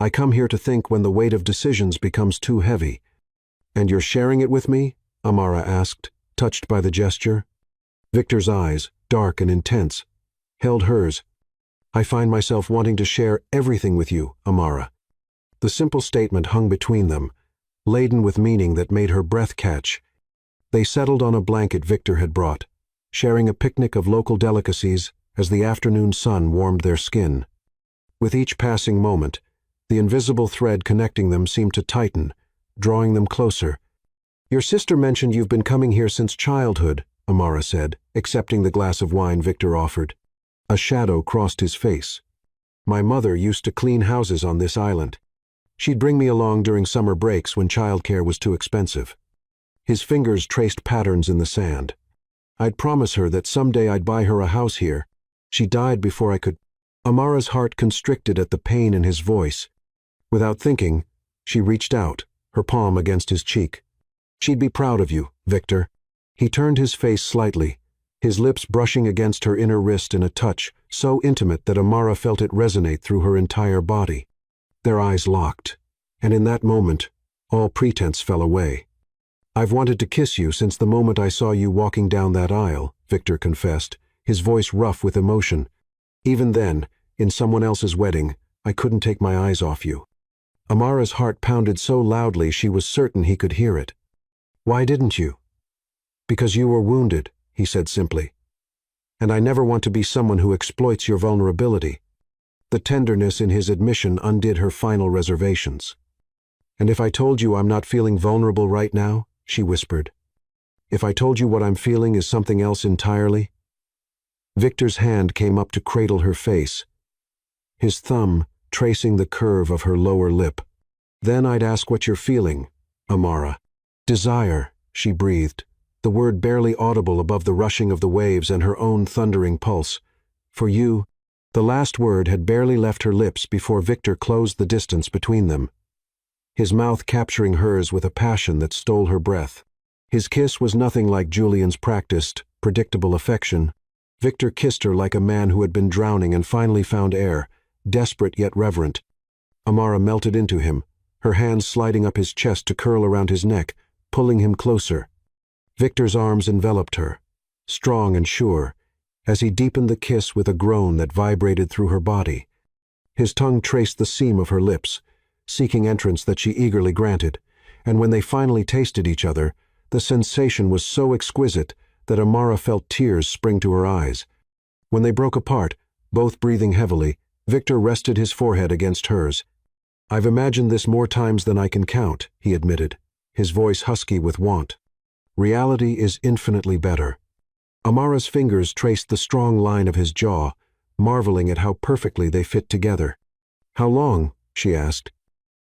[SPEAKER 1] "I come here to think when the weight of decisions becomes too heavy." "And you're sharing it with me?" Amara asked, touched by the gesture. Victor's eyes, dark and intense, held hers. "I find myself wanting to share everything with you, Amara." The simple statement hung between them, laden with meaning that made her breath catch. They settled on a blanket Victor had brought, sharing a picnic of local delicacies as the afternoon sun warmed their skin. With each passing moment, the invisible thread connecting them seemed to tighten, drawing them closer. "Your sister mentioned you've been coming here since childhood," Amara said, accepting the glass of wine Victor offered. A shadow crossed his face. "My mother used to clean houses on this island. She'd bring me along during summer breaks when childcare was too expensive." His fingers traced patterns in the sand. "I'd promise her that someday I'd buy her a house here. She died before I could—" Amara's heart constricted at the pain in his voice. Without thinking, she reached out, her palm against his cheek. "She'd be proud of you, Victor." He turned his face slightly, his lips brushing against her inner wrist in a touch so intimate that Amara felt it resonate through her entire body. Their eyes locked, and in that moment, all pretense fell away. "I've wanted to kiss you since the moment I saw you walking down that aisle," Victor confessed, his voice rough with emotion. "Even then, in someone else's wedding, I couldn't take my eyes off you." Amara's heart pounded so loudly she was certain he could hear it. "Why didn't you?" "Because you were wounded," he said simply. "And I never want to be someone who exploits your vulnerability." The tenderness in his admission undid her final reservations. "And if I told you I'm not feeling vulnerable right now," she whispered. "If I told you what I'm feeling is something else entirely?" Victor's hand came up to cradle her face, his thumb tracing the curve of her lower lip. "Then I'd ask what you're feeling, Amara." "Desire," she breathed, the word barely audible above the rushing of the waves and her own thundering pulse. "For you." The last word had barely left her lips before Victor closed the distance between them, his mouth capturing hers with a passion that stole her breath. His kiss was nothing like Julian's practiced, predictable affection. Victor kissed her like a man who had been drowning and finally found air, desperate yet reverent. Amara melted into him, her hands sliding up his chest to curl around his neck, pulling him closer. Victor's arms enveloped her, strong and sure, as he deepened the kiss with a groan that vibrated through her body. His tongue traced the seam of her lips, seeking entrance that she eagerly granted, and when they finally tasted each other, the sensation was so exquisite that Amara felt tears spring to her eyes. When they broke apart, both breathing heavily, Victor rested his forehead against hers. "I've imagined this more times than I can count," he admitted, his voice husky with want. "Reality is infinitely better." Amara's fingers traced the strong line of his jaw, marveling at how perfectly they fit together. "How long?" she asked.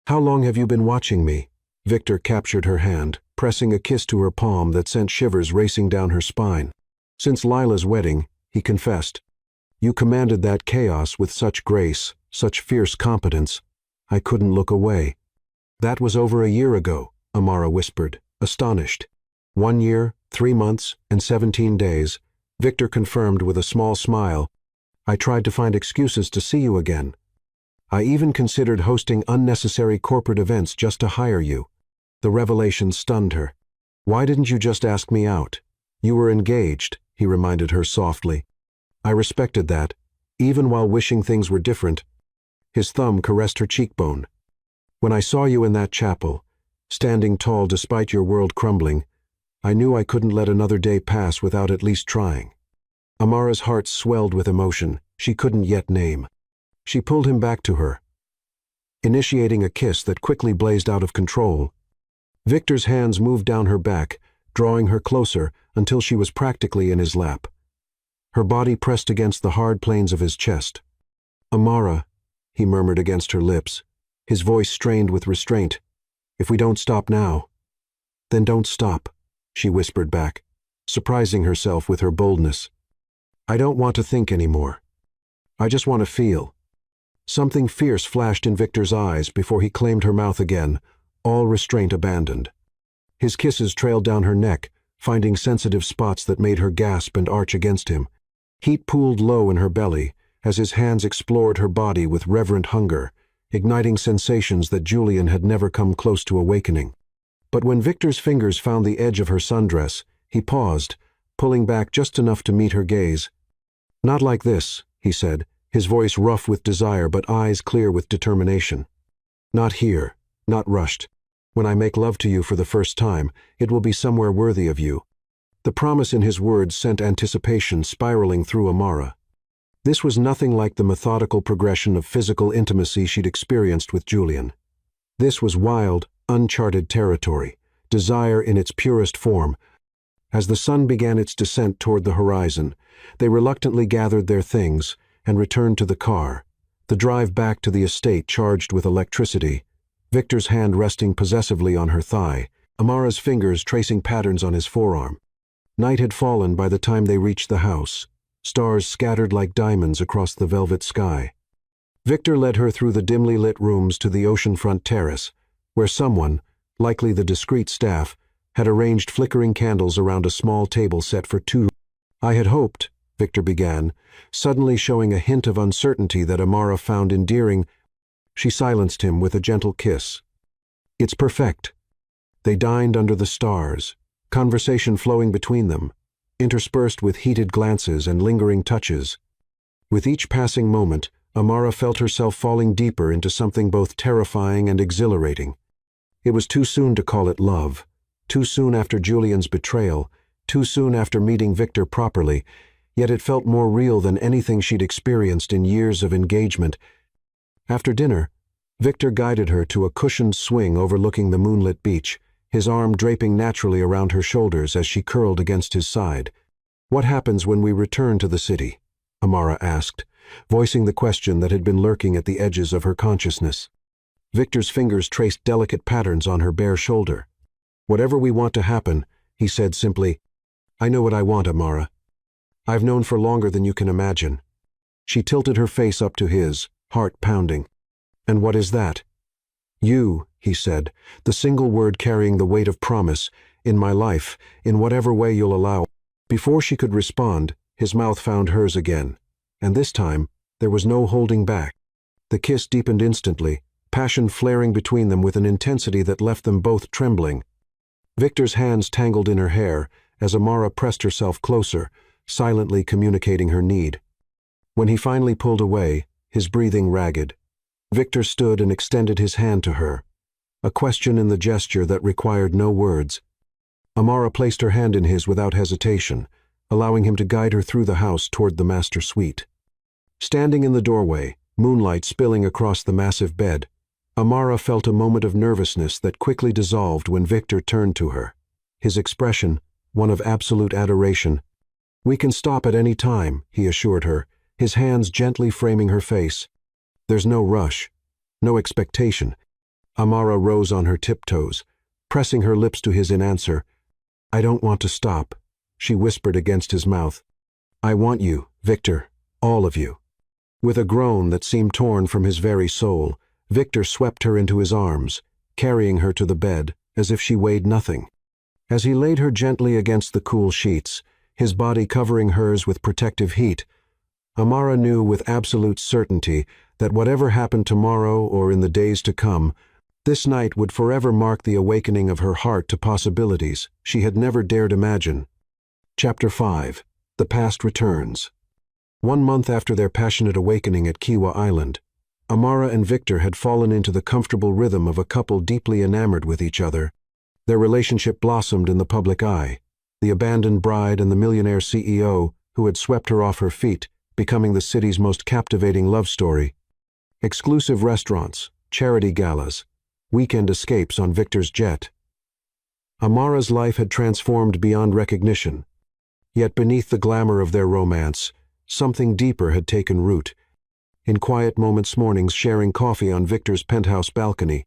[SPEAKER 1] "How long have you been watching me?" Victor captured her hand, pressing a kiss to her palm that sent shivers racing down her spine. "Since Lila's wedding," he confessed. "You commanded that chaos with such grace, such fierce competence. I couldn't look away." "That was over a year ago," Amara whispered, astonished. 1 year, 3 months, and 17 days, Victor confirmed with a small smile. I tried to find excuses to see you again. I even considered hosting unnecessary corporate events just to hire you." The revelation stunned her. "Why didn't you just ask me out? You were engaged," he reminded her softly. "I respected that, even while wishing things were different." His thumb caressed her cheekbone. "When I saw you in that chapel, standing tall despite your world crumbling, I knew I couldn't let another day pass without at least trying." Amara's heart swelled with emotion she couldn't yet name. She pulled him back to her, initiating a kiss that quickly blazed out of control. Victor's hands moved down her back, drawing her closer until she was practically in his lap. Her body pressed against the hard planes of his chest. "Amara," he murmured against her lips, his voice strained with restraint. "If we don't stop now." "Then don't stop," she whispered back, surprising herself with her boldness. "I don't want to think anymore. I just want to feel." Something fierce flashed in Victor's eyes before he claimed her mouth again, all restraint abandoned. His kisses trailed down her neck, finding sensitive spots that made her gasp and arch against him. Heat pooled low in her belly as his hands explored her body with reverent hunger, igniting sensations that Julian had never come close to awakening. But when Victor's fingers found the edge of her sundress, he paused, pulling back just enough to meet her gaze. "Not like this," he said, his voice rough with desire but eyes clear with determination. "Not here, not rushed. When I make love to you for the first time, it will be somewhere worthy of you." The promise in his words sent anticipation spiraling through Amara. This was nothing like the methodical progression of physical intimacy she'd experienced with Julian. This was wild, uncharted territory, desire in its purest form. As the sun began its descent toward the horizon, they reluctantly gathered their things and returned to the car, the drive back to the estate charged with electricity, Victor's hand resting possessively on her thigh, Amara's fingers tracing patterns on his forearm. Night had fallen by the time they reached the house, stars scattered like diamonds across the velvet sky. Victor led her through the dimly lit rooms to the oceanfront terrace, where someone, likely the discreet staff, had arranged flickering candles around a small table set for two. "I had hoped," Victor began, suddenly showing a hint of uncertainty that Amara found endearing. She silenced him with a gentle kiss. "It's perfect." They dined under the stars, conversation flowing between them, interspersed with heated glances and lingering touches. With each passing moment, Amara felt herself falling deeper into something both terrifying and exhilarating. It was too soon to call it love, too soon after Julian's betrayal, too soon after meeting Victor properly, yet it felt more real than anything she'd experienced in years of engagement. After dinner, Victor guided her to a cushioned swing overlooking the moonlit beach, his arm draping naturally around her shoulders as she curled against his side. "What happens when we return to the city?" Amara asked, voicing the question that had been lurking at the edges of her consciousness. Victor's fingers traced delicate patterns on her bare shoulder. "Whatever we want to happen," he said simply. "I know what I want, Amara. I've known for longer than you can imagine." She tilted her face up to his, heart pounding. "And what is that?" "You," he said, the single word carrying the weight of promise, "in my life, in whatever way you'll allow." Before she could respond, his mouth found hers again, and this time there was no holding back. The kiss deepened instantly, passion flaring between them with an intensity that left them both trembling. Victor's hands tangled in her hair as Amara pressed herself closer, silently communicating her need. When he finally pulled away, his breathing ragged, Victor stood and extended his hand to her, a question in the gesture that required no words. Amara placed her hand in his without hesitation, allowing him to guide her through the house toward the master suite. Standing in the doorway, moonlight spilling across the massive bed, Amara felt a moment of nervousness that quickly dissolved when Victor turned to her. His expression, one of absolute adoration. "We can stop at any time," he assured her, his hands gently framing her face. "There's no rush, no expectation." Amara rose on her tiptoes, pressing her lips to his in answer. "I don't want to stop," she whispered against his mouth. "I want you, Victor, all of you." With a groan that seemed torn from his very soul, Victor swept her into his arms, carrying her to the bed as if she weighed nothing. As he laid her gently against the cool sheets, his body covering hers with protective heat, Amara knew with absolute certainty that whatever happened tomorrow or in the days to come, this night would forever mark the awakening of her heart to possibilities she had never dared imagine. Chapter 5. The Past Returns. 1 month after their passionate awakening at Kiwa Island, Amara and Victor had fallen into the comfortable rhythm of a couple deeply enamored with each other. Their relationship blossomed in the public eye, the abandoned bride and the millionaire CEO who had swept her off her feet, becoming the city's most captivating love story. Exclusive restaurants, charity galas, weekend escapes on Victor's jet. Amara's life had transformed beyond recognition. Yet beneath the glamour of their romance, something deeper had taken root. In quiet mornings sharing coffee on Victor's penthouse balcony,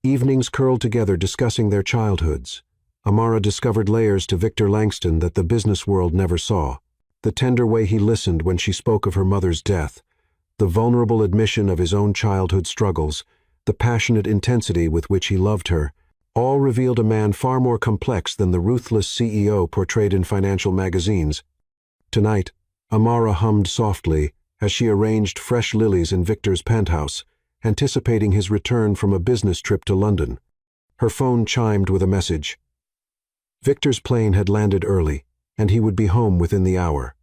[SPEAKER 1] evenings curled together discussing their childhoods, Amara discovered layers to Victor Langston that the business world never saw. The tender way he listened when she spoke of her mother's death, the vulnerable admission of his own childhood struggles, the passionate intensity with which he loved her, all revealed a man far more complex than the ruthless CEO portrayed in financial magazines. Tonight, Amara hummed softly as she arranged fresh lilies in Victor's penthouse, anticipating his return from a business trip to London. Her phone chimed with a message. Victor's plane had landed early, and he would be home within the hour.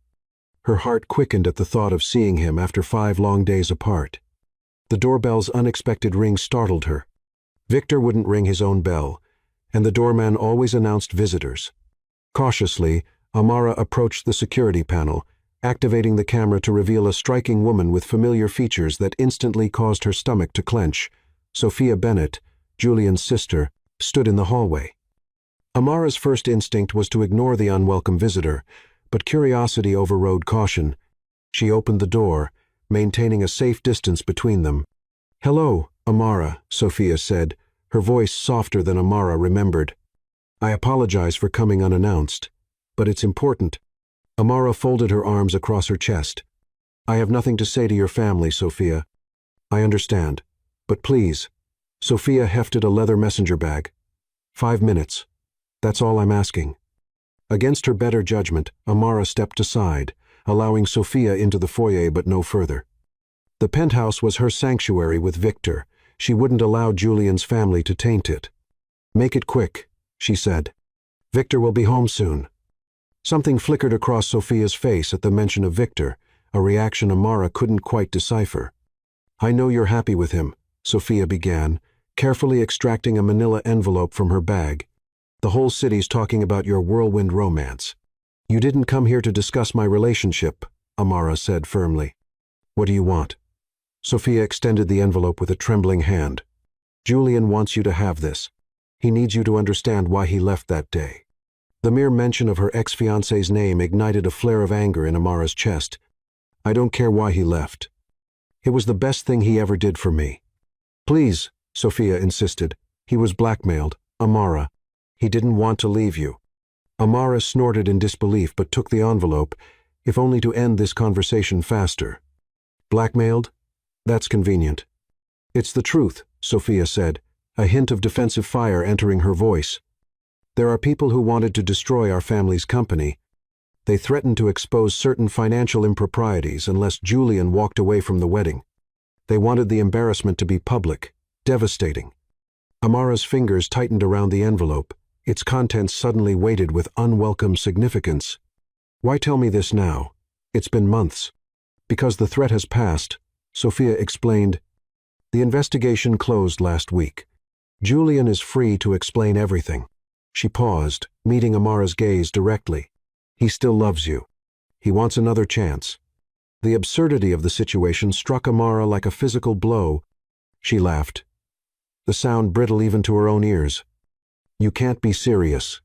[SPEAKER 1] Her heart quickened at the thought of seeing him after 5 long days apart. The doorbell's unexpected ring startled her. Victor wouldn't ring his own bell, and the doorman always announced visitors. Cautiously, Amara approached the security panel, activating the camera to reveal a striking woman with familiar features that instantly caused her stomach to clench. Sophia Bennett, Julian's sister, stood in the hallway. Amara's first instinct was to ignore the unwelcome visitor, but curiosity overrode caution. She opened the door, maintaining a safe distance between them. "Hello, Amara," Sophia said, her voice softer than Amara remembered. "I apologize for coming unannounced, but it's important." Amara folded her arms across her chest. "I have nothing to say to your family, Sophia. I understand, but please." Sophia hefted a leather messenger bag. 5 minutes. That's all I'm asking." Against her better judgment, Amara stepped aside, allowing Sophia into the foyer but no further. The penthouse was her sanctuary with Victor. She wouldn't allow Julian's family to taint it. "Make it quick," she said. "Victor will be home soon." Something flickered across Sophia's face at the mention of Victor, a reaction Amara couldn't quite decipher. "I know you're happy with him," Sophia began, carefully extracting a manila envelope from her bag. "The whole city's talking about your whirlwind romance." "You didn't come here to discuss my relationship," Amara said firmly. "What do you want?" Sophia extended the envelope with a trembling hand. "Julian wants you to have this. He needs you to understand why he left that day." The mere mention of her ex-fiancé's name ignited a flare of anger in Amara's chest. "I don't care why he left. It was the best thing he ever did for me." "Please," Sophia insisted. "He was blackmailed, Amara. He didn't want to leave you." Amara snorted in disbelief but took the envelope, if only to end this conversation faster. "Blackmailed? That's convenient." "It's the truth," Sophia said, a hint of defensive fire entering her voice. "There are people who wanted to destroy our family's company. They threatened to expose certain financial improprieties unless Julian walked away from the wedding. They wanted the embarrassment to be public, devastating." Amara's fingers tightened around the envelope, its contents suddenly weighted with unwelcome significance. "Why tell me this now? It's been months." "Because the threat has passed," Sophia explained. "The investigation closed last week. Julian is free to explain everything." She paused, meeting Amara's gaze directly. "He still loves you. He wants another chance." The absurdity of the situation struck Amara like a physical blow. She laughed, the sound brittle even to her own ears. "You can't be serious."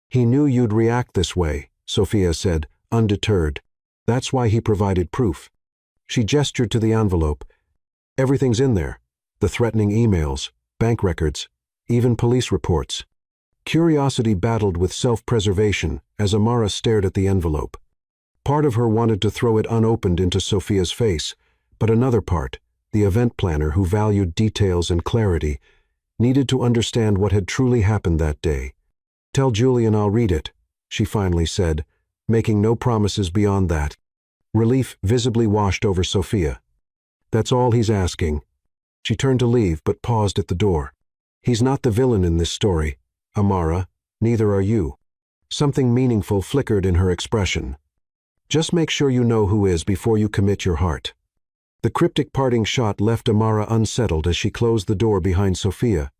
[SPEAKER 1] "He knew you'd react this way," Sophia said, undeterred. "That's why he provided proof." She gestured to the envelope. "Everything's in there. The threatening emails, bank records, even police reports." Curiosity battled with self-preservation as Amara stared at the envelope. Part of her wanted to throw it unopened into Sophia's face, but another part, the event planner who valued details and clarity, needed to understand what had truly happened that day. "Tell Julian I'll read it," she finally said, making no promises beyond that. Relief visibly washed over Sophia. That's all he's asking. She turned to leave, but paused at the door. He's not the villain in this story, Amara, neither are you. Something meaningful flickered in her expression. Just make sure you know who is before you commit your heart. The cryptic parting shot left Amara unsettled as she closed the door behind Sophia.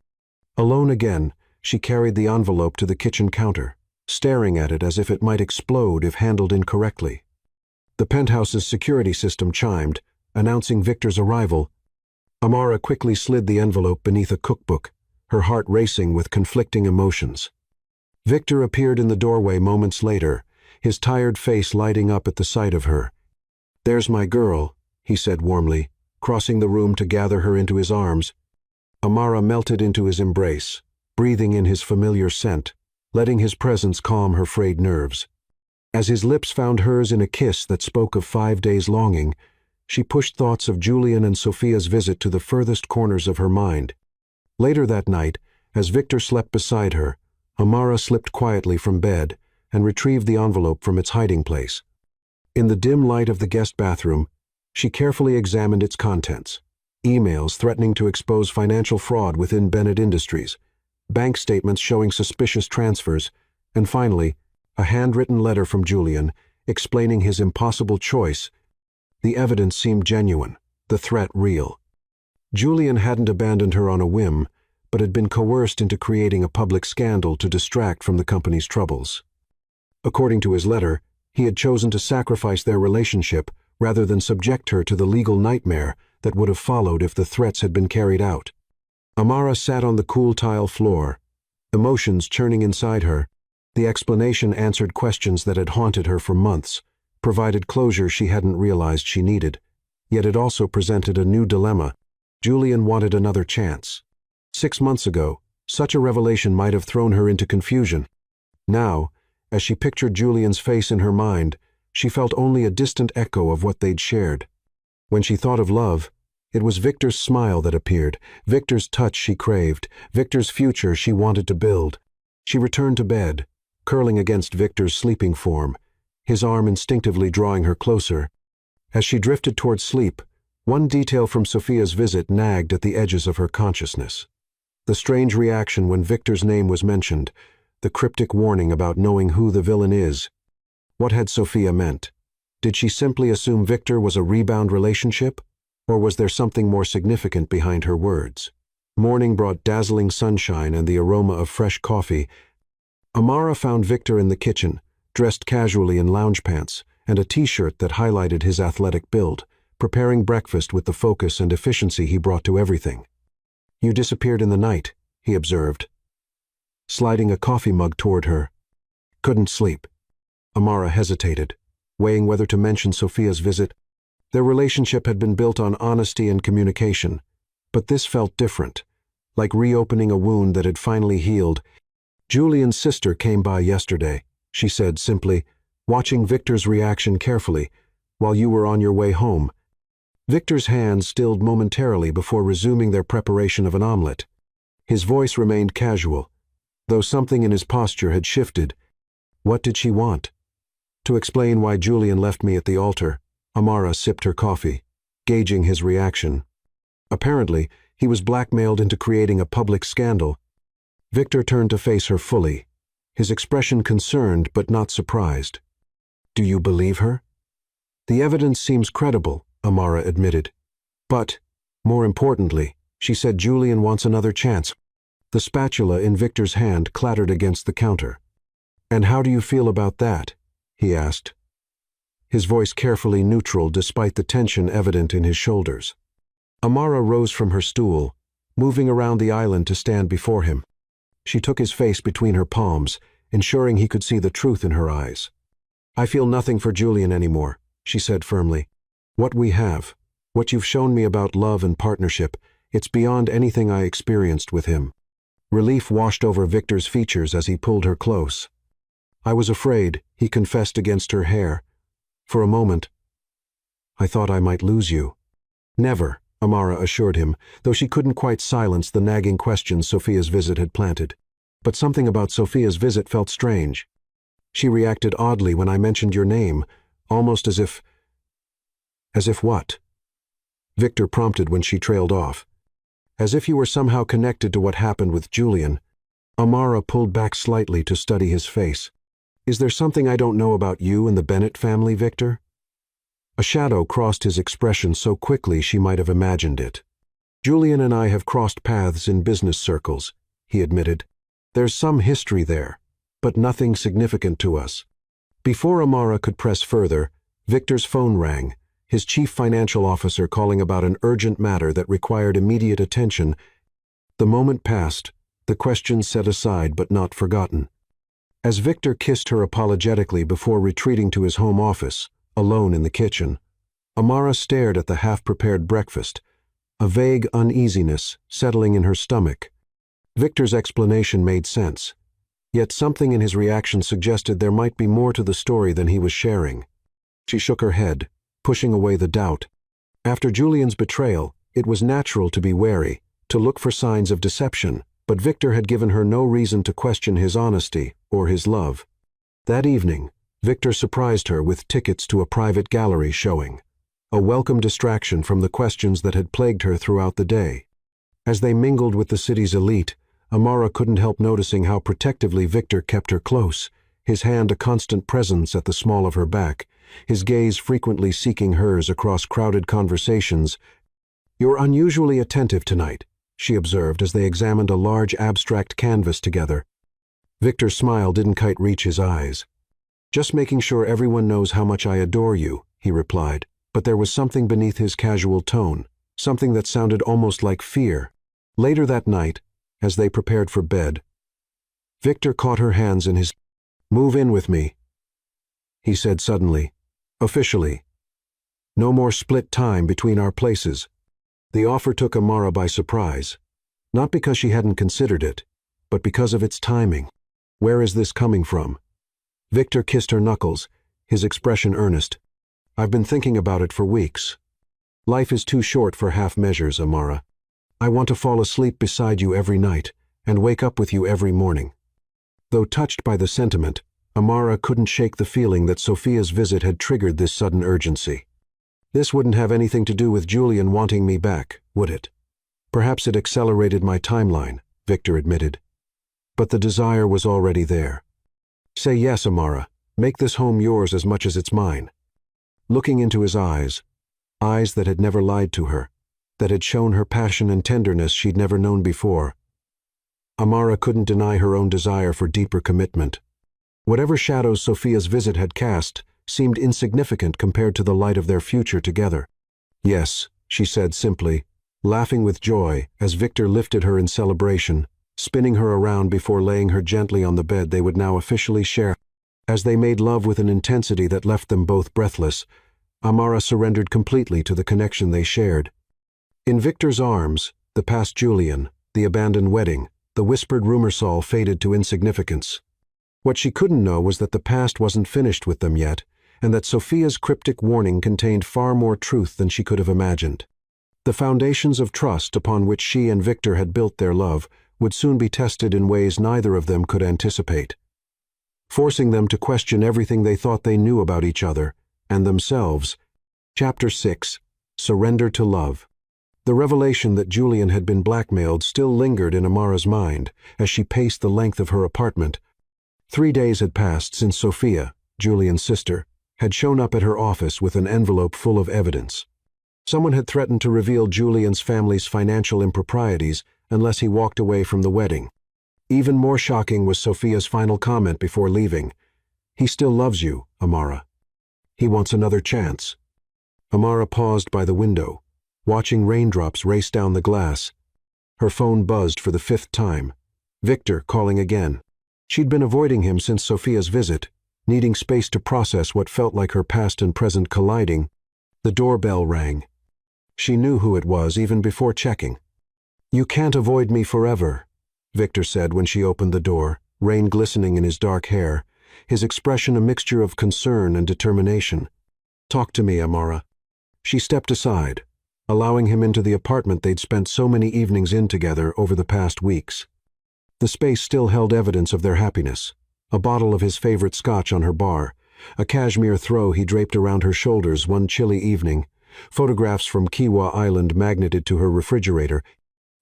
[SPEAKER 1] Alone again, she carried the envelope to the kitchen counter, staring at it as if it might explode if handled incorrectly. The penthouse's security system chimed, announcing Victor's arrival. Amara quickly slid the envelope beneath a cookbook, her heart racing with conflicting emotions. Victor appeared in the doorway moments later, his tired face lighting up at the sight of her. "There's my girl," he said warmly, crossing the room to gather her into his arms. Amara melted into his embrace, breathing in his familiar scent, letting his presence calm her frayed nerves. As his lips found hers in a kiss that spoke of 5 days' longing, she pushed thoughts of Julian and Sophia's visit to the furthest corners of her mind. Later that night, as Victor slept beside her, Amara slipped quietly from bed and retrieved the envelope from its hiding place. In the dim light of the guest bathroom, she carefully examined its contents. Emails threatening to expose financial fraud within Bennett Industries, bank statements showing suspicious transfers, and finally, a handwritten letter from Julian explaining his impossible choice. The evidence seemed genuine, the threat real. Julian hadn't abandoned her on a whim, but had been coerced into creating a public scandal to distract from the company's troubles. According to his letter, he had chosen to sacrifice their relationship rather than subject her to the legal nightmare that would have followed if the threats had been carried out. Amara sat on the cool tile floor, emotions churning inside her. The explanation answered questions that had haunted her for months, provided closure she hadn't realized she needed. Yet it also presented a new dilemma. Julian wanted another chance. 6 months ago, such a revelation might have thrown her into confusion. Now, as she pictured Julian's face in her mind, she felt only a distant echo of what they'd shared. When she thought of love, it was Victor's smile that appeared, Victor's touch she craved, Victor's future she wanted to build. She returned to bed, curling against Victor's sleeping form, his arm instinctively drawing her closer. As she drifted toward sleep, one detail from Sophia's visit nagged at the edges of her consciousness. The strange reaction when Victor's name was mentioned, the cryptic warning about knowing who the villain is. What had Sophia meant? Did she simply assume Victor was a rebound relationship? Or was there something more significant behind her words? Morning brought dazzling sunshine and the aroma of fresh coffee. Amara found Victor in the kitchen, dressed casually in lounge pants and a t-shirt that highlighted his athletic build, preparing breakfast with the focus and efficiency he brought to everything. "You disappeared in the night," he observed, sliding a coffee mug toward her. "Couldn't sleep." Amara hesitated, weighing whether to mention Sophia's visit. Their relationship had been built on honesty and communication, but this felt different, like reopening a wound that had finally healed. "Julian's sister came by yesterday," she said simply, watching Victor's reaction carefully, "while you were on your way home." Victor's hand stilled momentarily before resuming their preparation of an omelet. His voice remained casual, though something in his posture had shifted. What did she want? To explain why Julian left me at the altar, Amara sipped her coffee, gauging his reaction. Apparently, he was blackmailed into creating a public scandal. Victor turned to face her fully, his expression concerned but not surprised. "Do you believe her?" "The evidence seems credible," Amara admitted. "But, more importantly, she said Julian wants another chance." The spatula in Victor's hand clattered against the counter. "And how do you feel about that?" he asked, his voice carefully neutral despite the tension evident in his shoulders. Amara rose from her stool, moving around the island to stand before him. She took his face between her palms, ensuring he could see the truth in her eyes. "I feel nothing for Julian anymore," she said firmly. "What we have, what you've shown me about love and partnership, it's beyond anything I experienced with him." Relief washed over Victor's features as he pulled her close. "I was afraid," he confessed against her hair. "For a moment, I thought I might lose you." "Never," Amara assured him, though she couldn't quite silence the nagging questions Sophia's visit had planted. But something about Sophia's visit felt strange. She reacted oddly when I mentioned your name, almost as if As if what? Victor prompted when she trailed off. As if you were somehow connected to what happened with Julian. Amara pulled back slightly to study his face. Is there something I don't know about you and the Bennett family, Victor? A shadow crossed his expression so quickly she might have imagined it. Julian and I have crossed paths in business circles, he admitted. There's some history there, but nothing significant to us. Before Amara could press further, Victor's phone rang, his chief financial officer calling about an urgent matter that required immediate attention. The moment passed, the questions set aside but not forgotten. As Victor kissed her apologetically before retreating to his home office, alone in the kitchen, Amara stared at the half-prepared breakfast, a vague uneasiness settling in her stomach. Victor's explanation made sense, yet something in his reaction suggested there might be more to the story than he was sharing. She shook her head, pushing away the doubt. After Julian's betrayal, it was natural to be wary, to look for signs of deception, but Victor had given her no reason to question his honesty or his love. That evening, Victor surprised her with tickets to a private gallery showing, a welcome distraction from the questions that had plagued her throughout the day. As they mingled with the city's elite, Amara couldn't help noticing how protectively Victor kept her close, his hand a constant presence at the small of her back, his gaze frequently seeking hers across crowded conversations. "You're unusually attentive tonight," she observed as they examined a large abstract canvas together. Victor's smile didn't quite reach his eyes. "Just making sure everyone knows how much I adore you," he replied, but there was something beneath his casual tone, something that sounded almost like fear. Later that night, as they prepared for bed, Victor caught her hands in his. "Move in with me," he said suddenly, officially. "No more split time between our places." The offer took Amara by surprise, not because she hadn't considered it, but because of its timing. "Where is this coming from?" Victor kissed her knuckles, his expression earnest. "I've been thinking about it for weeks. Life is too short for half measures, Amara. I want to fall asleep beside you every night and wake up with you every morning." Though touched by the sentiment, Amara couldn't shake the feeling that Sophia's visit had triggered this sudden urgency. "This wouldn't have anything to do with Julian wanting me back, would it? Perhaps it accelerated my timeline," Victor admitted. But the desire was already there. "Say yes, Amara. Make this home yours as much as it's mine." Looking into his eyes that had never lied to her, that had shown her passion and tenderness she'd never known before, Amara couldn't deny her own desire for deeper commitment. Whatever shadows Sophia's visit had cast seemed insignificant compared to the light of their future together. "Yes," she said simply, laughing with joy as Victor lifted her in celebration, spinning her around before laying her gently on the bed they would now officially share. As they made love with an intensity that left them both breathless, Amara surrendered completely to the connection they shared. In Victor's arms, the past Julian, the abandoned wedding, the whispered rumor faded to insignificance. What she couldn't know was that the past wasn't finished with them yet, and that Sophia's cryptic warning contained far more truth than she could have imagined. The foundations of trust upon which she and Victor had built their love would soon be tested in ways neither of them could anticipate, forcing them to question everything they thought they knew about each other and themselves. Chapter 6: Surrender to Love. The revelation that Julian had been blackmailed still lingered in Amara's mind as she paced the length of her apartment. 3 days had passed since Sophia, Julian's sister, had shown up at her office with an envelope full of evidence. Someone had threatened to reveal Julian's family's financial improprieties unless he walked away from the wedding. Even more shocking was Sophia's final comment before leaving. "He still loves you, Amara. He wants another chance." Amara paused by the window, watching raindrops race down the glass. Her phone buzzed for the 5th time. Victor calling again. She'd been avoiding him since Sophia's visit, needing space to process what felt like her past and present colliding. The doorbell rang. She knew who it was even before checking. "You can't avoid me forever," Victor said when she opened the door, rain glistening in his dark hair, his expression a mixture of concern and determination. "Talk to me, Amara." She stepped aside, allowing him into the apartment they'd spent so many evenings in together over the past weeks. The space still held evidence of their happiness, a bottle of his favorite scotch on her bar, a cashmere throw he draped around her shoulders one chilly evening, photographs from Kiwa Island magneted to her refrigerator.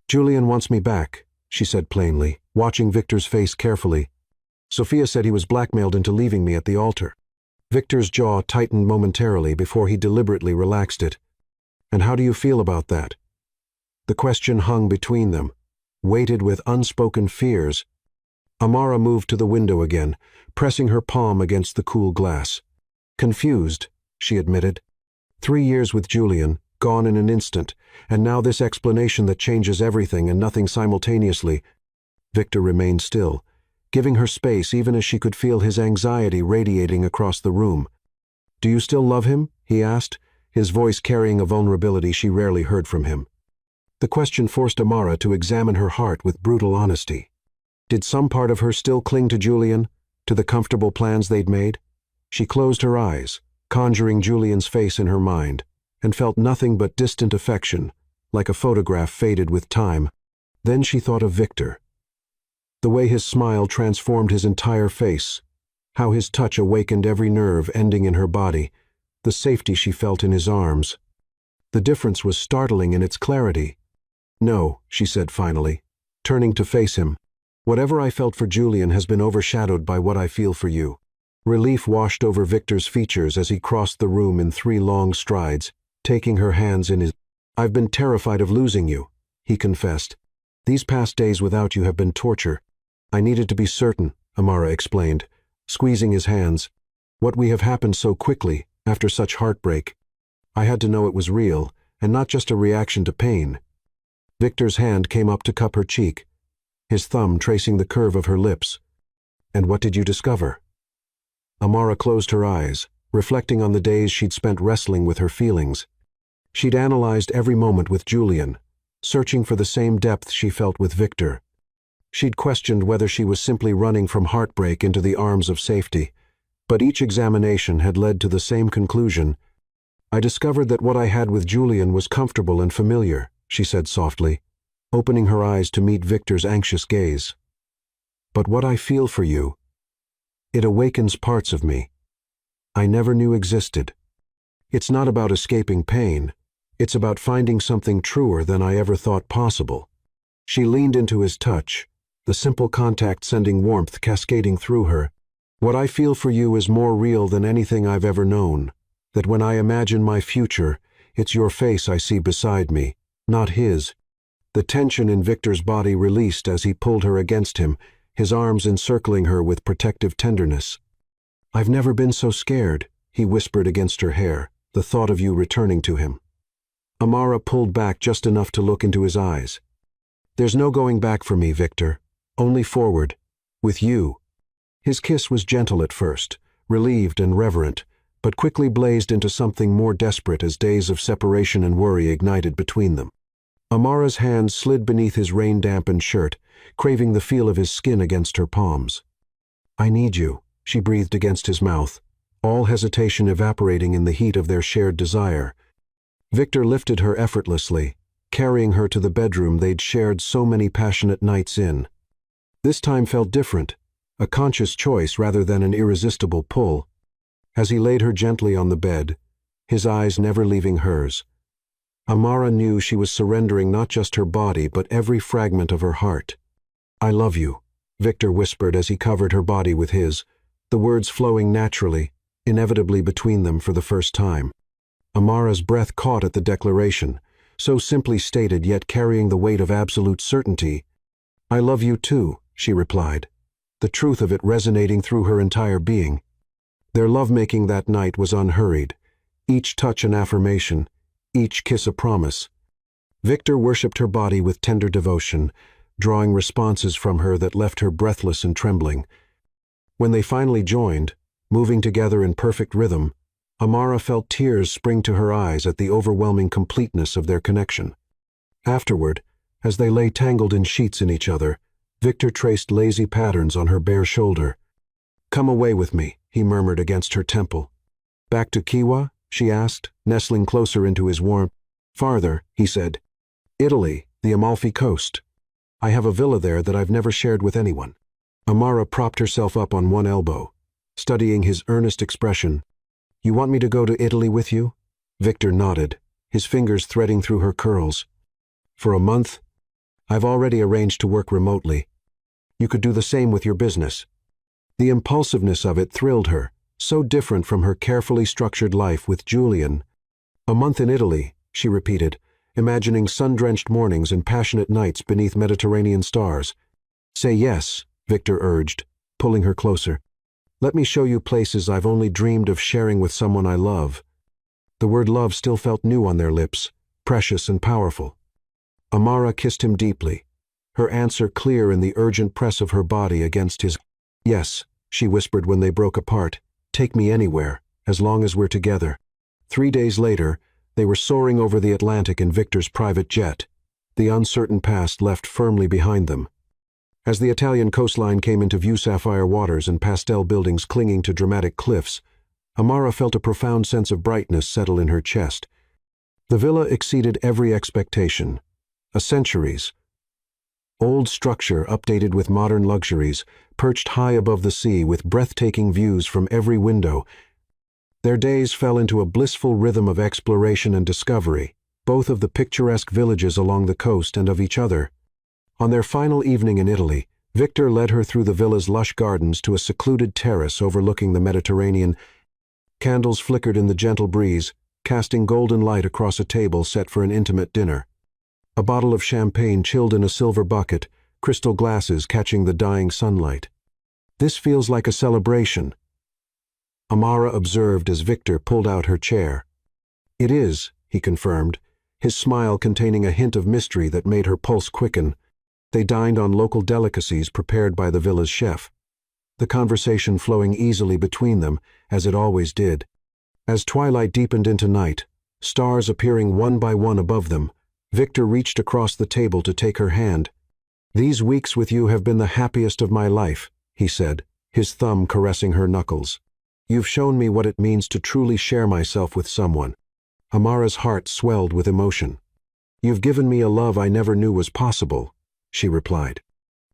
[SPEAKER 1] "Julian wants me back," she said plainly, watching Victor's face carefully. "Sophia said he was blackmailed into leaving me at the altar." Victor's jaw tightened momentarily before he deliberately relaxed it. "And how do you feel about that?" The question hung between them, weighted with unspoken fears. Amara moved to the window again, pressing her palm against the cool glass. "Confused," she admitted. 3 years with Julian, gone in an instant, and now this explanation that changes everything and nothing simultaneously. Victor remained still, giving her space even as she could feel his anxiety radiating across the room. "Do you still love him?" he asked, his voice carrying a vulnerability she rarely heard from him. The question forced Amara to examine her heart with brutal honesty. Did some part of her still cling to Julian, to the comfortable plans they'd made? She closed her eyes, conjuring Julian's face in her mind, and felt nothing but distant affection, like a photograph faded with time. Then she thought of Victor. The way his smile transformed his entire face, how his touch awakened every nerve ending in her body, the safety she felt in his arms. The difference was startling in its clarity. "No," she said finally, turning to face him. "Whatever I felt for Julian has been overshadowed by what I feel for you." Relief washed over Victor's features as he crossed the room in 3 long strides, taking her hands in his. "I've been terrified of losing you," he confessed. "These past days without you have been torture." "I needed to be certain," Amara explained, squeezing his hands. "What we have happened so quickly, after such heartbreak. I had to know it was real, and not just a reaction to pain." Victor's hand came up to cup her cheek, his thumb tracing the curve of her lips. "And what did you discover?" Amara closed her eyes, reflecting on the days she'd spent wrestling with her feelings. She'd analyzed every moment with Julian, searching for the same depth she felt with Victor. She'd questioned whether she was simply running from heartbreak into the arms of safety, but each examination had led to the same conclusion. "I discovered that what I had with Julian was comfortable and familiar," she said softly, opening her eyes to meet Victor's anxious gaze. "But what I feel for you, it awakens parts of me I never knew existed. It's not about escaping pain, it's about finding something truer than I ever thought possible." She leaned into his touch, the simple contact sending warmth cascading through her. "What I feel for you is more real than anything I've ever known, that when I imagine my future, it's your face I see beside me, not his." The tension in Victor's body released as he pulled her against him, his arms encircling her with protective tenderness. "I've never been so scared," he whispered against her hair, "the thought of you returning to him." Amara pulled back just enough to look into his eyes. "There's no going back for me, Victor. Only forward. With you." His kiss was gentle at first, relieved and reverent, but quickly blazed into something more desperate as days of separation and worry ignited between them. Amara's hand slid beneath his rain-dampened shirt, craving the feel of his skin against her palms. "I need you," she breathed against his mouth, all hesitation evaporating in the heat of their shared desire. Victor lifted her effortlessly, carrying her to the bedroom they'd shared so many passionate nights in. This time felt different, a conscious choice rather than an irresistible pull. As he laid her gently on the bed, his eyes never leaving hers, Amara knew she was surrendering not just her body but every fragment of her heart. "I love you," Victor whispered as he covered her body with his, the words flowing naturally, inevitably between them for the first time. Amara's breath caught at the declaration, so simply stated yet carrying the weight of absolute certainty. "I love you too," she replied, the truth of it resonating through her entire being. Their lovemaking that night was unhurried, each touch an affirmation, each kiss a promise. Victor worshipped her body with tender devotion, drawing responses from her that left her breathless and trembling. When they finally joined, moving together in perfect rhythm, Amara felt tears spring to her eyes at the overwhelming completeness of their connection. Afterward, as they lay tangled in sheets in each other, Victor traced lazy patterns on her bare shoulder. "Come away with me," he murmured against her temple. "Back to Kiwa?" she asked, nestling closer into his warmth. "Farther," he said. "Italy, the Amalfi Coast. I have a villa there that I've never shared with anyone." Amara propped herself up on one elbow, studying his earnest expression. "You want me to go to Italy with you?" Victor nodded, his fingers threading through her curls. For a month? I've already arranged to work remotely. You could do the same with your business. The impulsiveness of it thrilled her, so different from her carefully structured life with Julian. A month in Italy, she repeated, imagining sun-drenched mornings and passionate nights beneath Mediterranean stars. Say yes, Victor urged, pulling her closer. Let me show you places I've only dreamed of sharing with someone I love. The word love still felt new on their lips, precious and powerful. Amara kissed him deeply, her answer clear in the urgent press of her body against his. Yes, she whispered when they broke apart, take me anywhere, as long as we're together. 3 days later, they were soaring over the Atlantic in Victor's private jet, the uncertain past left firmly behind them. As the Italian coastline came into view, sapphire waters and pastel buildings clinging to dramatic cliffs, Amara felt a profound sense of brightness settle in her chest. The villa exceeded every expectation. A centuries old structure updated with modern luxuries, perched high above the sea with breathtaking views from every window. Their days fell into a blissful rhythm of exploration and discovery, both of the picturesque villages along the coast and of each other. On their final evening in Italy, Victor led her through the villa's lush gardens to a secluded terrace overlooking the Mediterranean. Candles flickered in the gentle breeze, casting golden light across a table set for an intimate dinner. A bottle of champagne chilled in a silver bucket, crystal glasses catching the dying sunlight. This feels like a celebration, Amara observed as Victor pulled out her chair. It is, he confirmed, his smile containing a hint of mystery that made her pulse quicken. They dined on local delicacies prepared by the villa's chef, the conversation flowing easily between them, as it always did. As twilight deepened into night, stars appearing one by one above them, Victor reached across the table to take her hand. "These weeks with you have been the happiest of my life," he said, his thumb caressing her knuckles. "You've shown me what it means to truly share myself with someone." Amara's heart swelled with emotion. "You've given me a love I never knew was possible," she replied.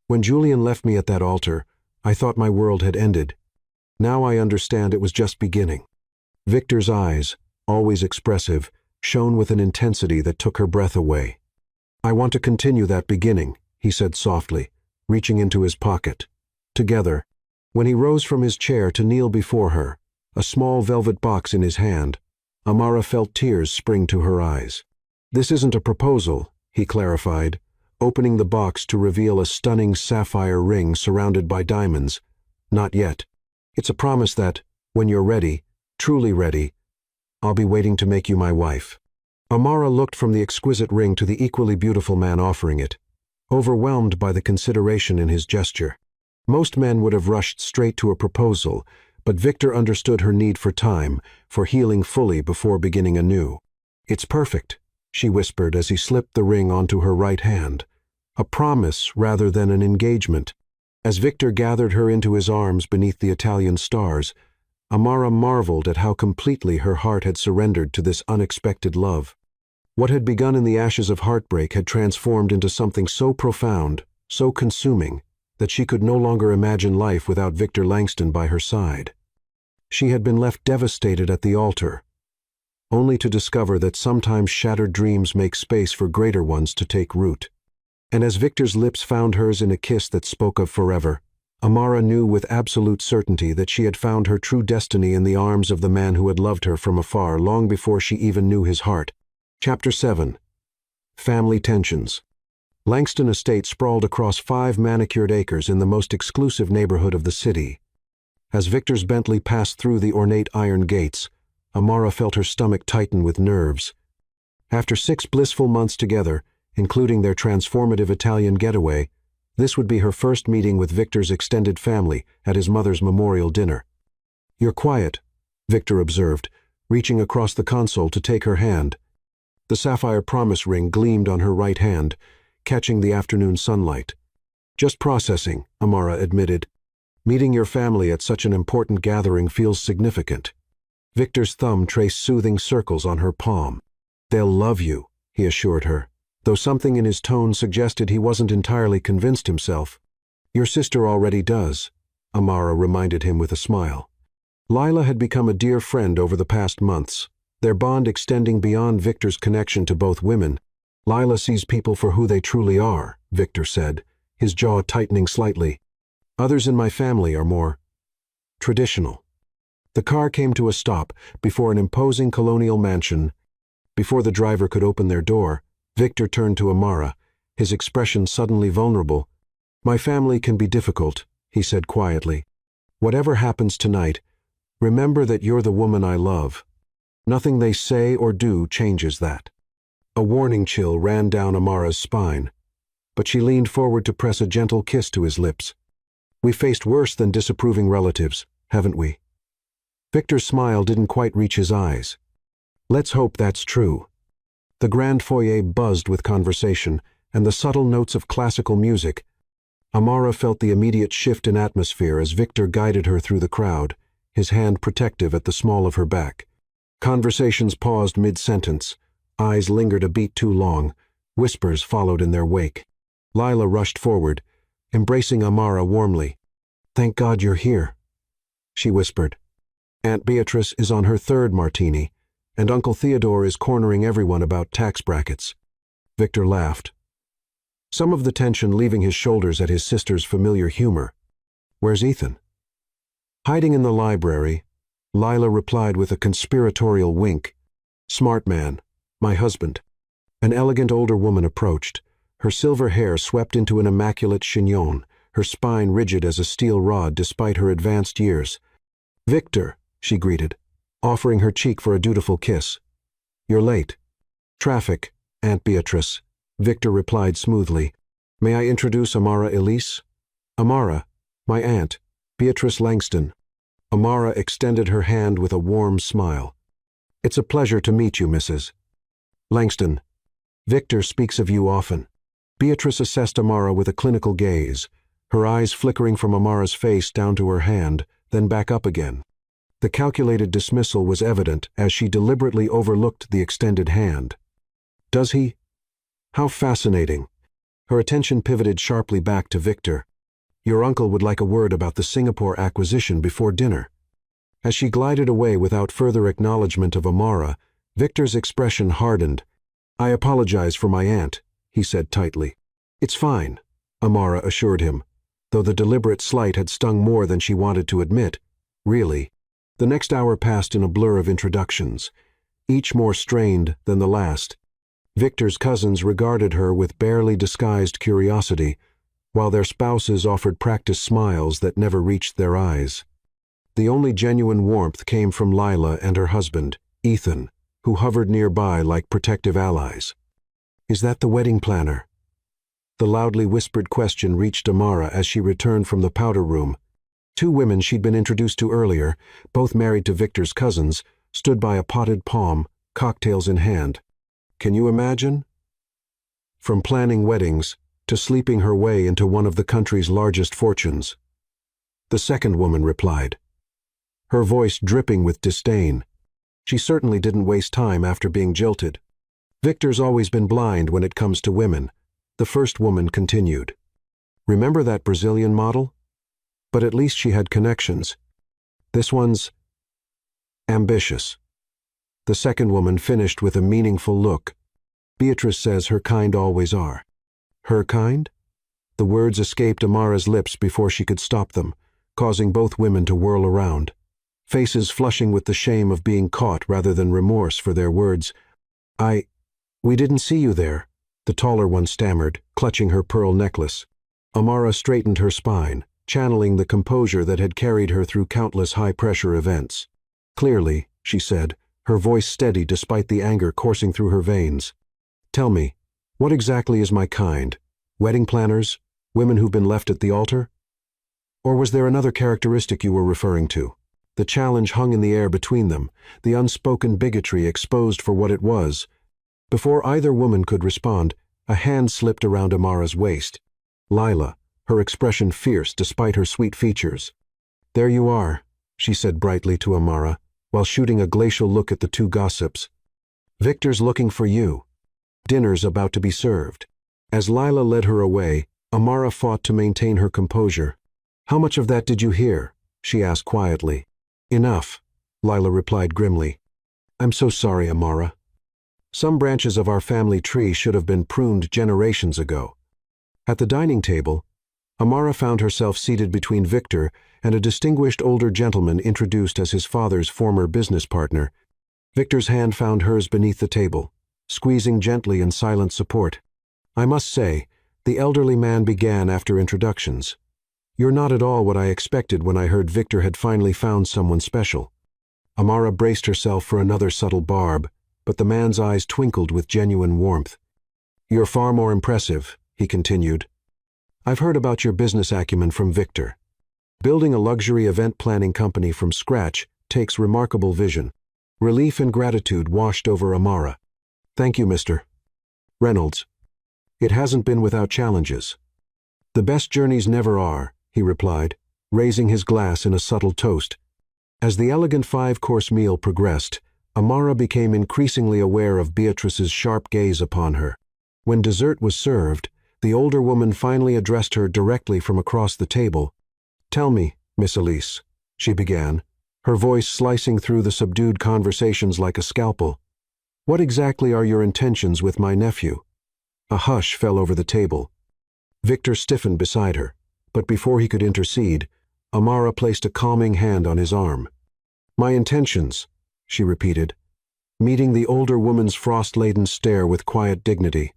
[SPEAKER 1] "When Julian left me at that altar, I thought my world had ended. Now I understand it was just beginning." Victor's eyes, always expressive, shone with an intensity that took her breath away. "I want to continue that beginning," he said softly, reaching into his pocket. Together, when he rose from his chair to kneel before her, a small velvet box in his hand, Amara felt tears spring to her eyes. "This isn't a proposal," he clarified, opening the box to reveal a stunning sapphire ring surrounded by diamonds. "Not yet. It's a promise that, when you're ready, truly ready, I'll be waiting to make you my wife." Amara looked from the exquisite ring to the equally beautiful man offering it, overwhelmed by the consideration in his gesture. Most men would have rushed straight to a proposal, but Victor understood her need for time, for healing fully before beginning anew. "It's perfect," she whispered as he slipped the ring onto her right hand. A promise rather than an engagement. As Victor gathered her into his arms beneath the Italian stars, Amara marveled at how completely her heart had surrendered to this unexpected love. What had begun in the ashes of heartbreak had transformed into something so profound, so consuming, that she could no longer imagine life without Victor Langston by her side. She had been left devastated at the altar, only to discover that sometimes shattered dreams make space for greater ones to take root. And as Victor's lips found hers in a kiss that spoke of forever, Amara knew with absolute certainty that she had found her true destiny in the arms of the man who had loved her from afar long before she even knew his heart. Chapter 7. Family Tensions. Langston Estate sprawled across 5 manicured acres in the most exclusive neighborhood of the city. As Victor's Bentley passed through the ornate iron gates, Amara felt her stomach tighten with nerves. After 6 blissful months together, including their transformative Italian getaway, this would be her first meeting with Victor's extended family at his mother's memorial dinner. "You're quiet," Victor observed, reaching across the console to take her hand. The sapphire promise ring gleamed on her right hand, catching the afternoon sunlight. "Just processing," Amara admitted. "Meeting your family at such an important gathering feels significant." Victor's thumb traced soothing circles on her palm. "They'll love you," he assured her, though something in his tone suggested he wasn't entirely convinced himself. "Your sister already does," Amara reminded him with a smile. Lila had become a dear friend over the past months, their bond extending beyond Victor's connection to both women. Lila sees people for who they truly are, Victor said, his jaw tightening slightly. Others in my family are more traditional. The car came to a stop before an imposing colonial mansion. Before the driver could open their door, Victor turned to Amara, his expression suddenly vulnerable. My family can be difficult, he said quietly. Whatever happens tonight, remember that you're the woman I love. Nothing they say or do changes that. A warning chill ran down Amara's spine, but she leaned forward to press a gentle kiss to his lips. We've faced worse than disapproving relatives, haven't we? Victor's smile didn't quite reach his eyes. Let's hope that's true. The grand foyer buzzed with conversation and the subtle notes of classical music. Amara felt the immediate shift in atmosphere as Victor guided her through the crowd, his hand protective at the small of her back. Conversations paused mid-sentence. Eyes lingered a beat too long. Whispers followed in their wake. Lila rushed forward, embracing Amara warmly. Thank God you're here, she whispered. Aunt Beatrice is on her third martini, and Uncle Theodore is cornering everyone about tax brackets. Victor laughed, some of the tension leaving his shoulders at his sister's familiar humor. Where's Ethan? Hiding in the library, Lila replied with a conspiratorial wink. Smart man, my husband. An elegant older woman approached, her silver hair swept into an immaculate chignon, her spine rigid as a steel rod despite her advanced years. Victor, she greeted, offering her cheek for a dutiful kiss. You're late. Traffic, Aunt Beatrice, Victor replied smoothly. May I introduce Amara Elise? Amara, my aunt, Beatrice Langston. Amara extended her hand with a warm smile. It's a pleasure to meet you, Mrs. Langston. Victor speaks of you often. Beatrice assessed Amara with a clinical gaze, her eyes flickering from Amara's face down to her hand, then back up again. The calculated dismissal was evident as she deliberately overlooked the extended hand. Does he? How fascinating. Her attention pivoted sharply back to Victor. Your uncle would like a word about the Singapore acquisition before dinner. As she glided away without further acknowledgement of Amara, Victor's expression hardened. I apologize for my aunt, he said tightly. It's fine, Amara assured him, though the deliberate slight had stung more than she wanted to admit. Really. The next hour passed in a blur of introductions, each more strained than the last. Victor's cousins regarded her with barely disguised curiosity, while their spouses offered practiced smiles that never reached their eyes. The only genuine warmth came from Lila and her husband, Ethan, who hovered nearby like protective allies. Is that the wedding planner? The loudly whispered question reached Amara as she returned from the powder room. Two women she'd been introduced to earlier, both married to Victor's cousins, stood by a potted palm, cocktails in hand. Can you imagine? From planning weddings to sleeping her way into one of the country's largest fortunes. The second woman replied, her voice dripping with disdain. She certainly didn't waste time after being jilted. Victor's always been blind when it comes to women, the first woman continued. Remember that Brazilian model? But at least she had connections. This one's ambitious. The second woman finished with a meaningful look. Beatrice says her kind always are. Her kind? The words escaped Amara's lips before she could stop them, causing both women to whirl around, faces flushing with the shame of being caught rather than remorse for their words. We didn't see you there, the taller one stammered, clutching her pearl necklace. Amara straightened her spine, channeling the composure that had carried her through countless high-pressure events. Clearly, she said, her voice steady despite the anger coursing through her veins. Tell me, what exactly is my kind? Wedding planners? Women who've been left at the altar? Or was there another characteristic you were referring to? The challenge hung in the air between them, the unspoken bigotry exposed for what it was. Before either woman could respond, a hand slipped around Amara's waist. Lila, her expression fierce despite her sweet features. There you are, she said brightly to Amara, while shooting a glacial look at the two gossips. Victor's looking for you. Dinner's about to be served. As Lila led her away, Amara fought to maintain her composure. How much of that did you hear? She asked quietly. Enough, Lila replied grimly. I'm so sorry, Amara. Some branches of our family tree should have been pruned generations ago. At the dining table, Amara found herself seated between Victor and a distinguished older gentleman introduced as his father's former business partner. Victor's hand found hers beneath the table, squeezing gently in silent support. I must say, the elderly man began after introductions. You're not at all what I expected when I heard Victor had finally found someone special. Amara braced herself for another subtle barb, but the man's eyes twinkled with genuine warmth. You're far more impressive, he continued. I've heard about your business acumen from Victor. Building a luxury event planning company from scratch takes remarkable vision. Relief and gratitude washed over Amara. Thank you, Mr. Reynolds. It hasn't been without challenges. The best journeys never are, he replied, raising his glass in a subtle toast. As the elegant five-course meal progressed, Amara became increasingly aware of Beatrice's sharp gaze upon her. When dessert was served, the older woman finally addressed her directly from across the table. Tell me, Miss Elise, she began, her voice slicing through the subdued conversations like a scalpel. What exactly are your intentions with my nephew? A hush fell over the table. Victor stiffened beside her, but before he could intercede, Amara placed a calming hand on his arm. My intentions, she repeated, meeting the older woman's frost-laden stare with quiet dignity.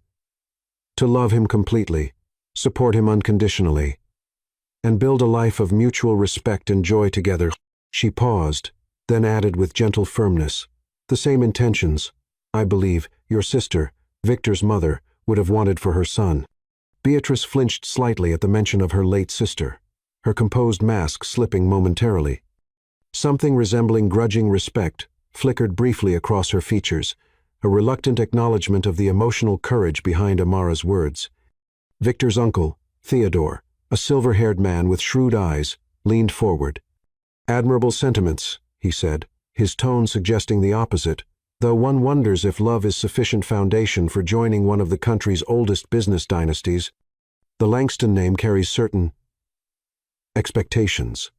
[SPEAKER 1] To love him completely, support him unconditionally, and build a life of mutual respect and joy together. She paused, then added with gentle firmness, the same intentions, I believe, your sister, Victor's mother, would have wanted for her son. Beatrice flinched slightly at the mention of her late sister, her composed mask slipping momentarily. Something resembling grudging respect flickered briefly across her features, a reluctant acknowledgement of the emotional courage behind Amara's words. Victor's uncle, Theodore, a silver-haired man with shrewd eyes, leaned forward. Admirable sentiments, he said, his tone suggesting the opposite, though one wonders if love is sufficient foundation for joining one of the country's oldest business dynasties. The Langston name carries certain expectations.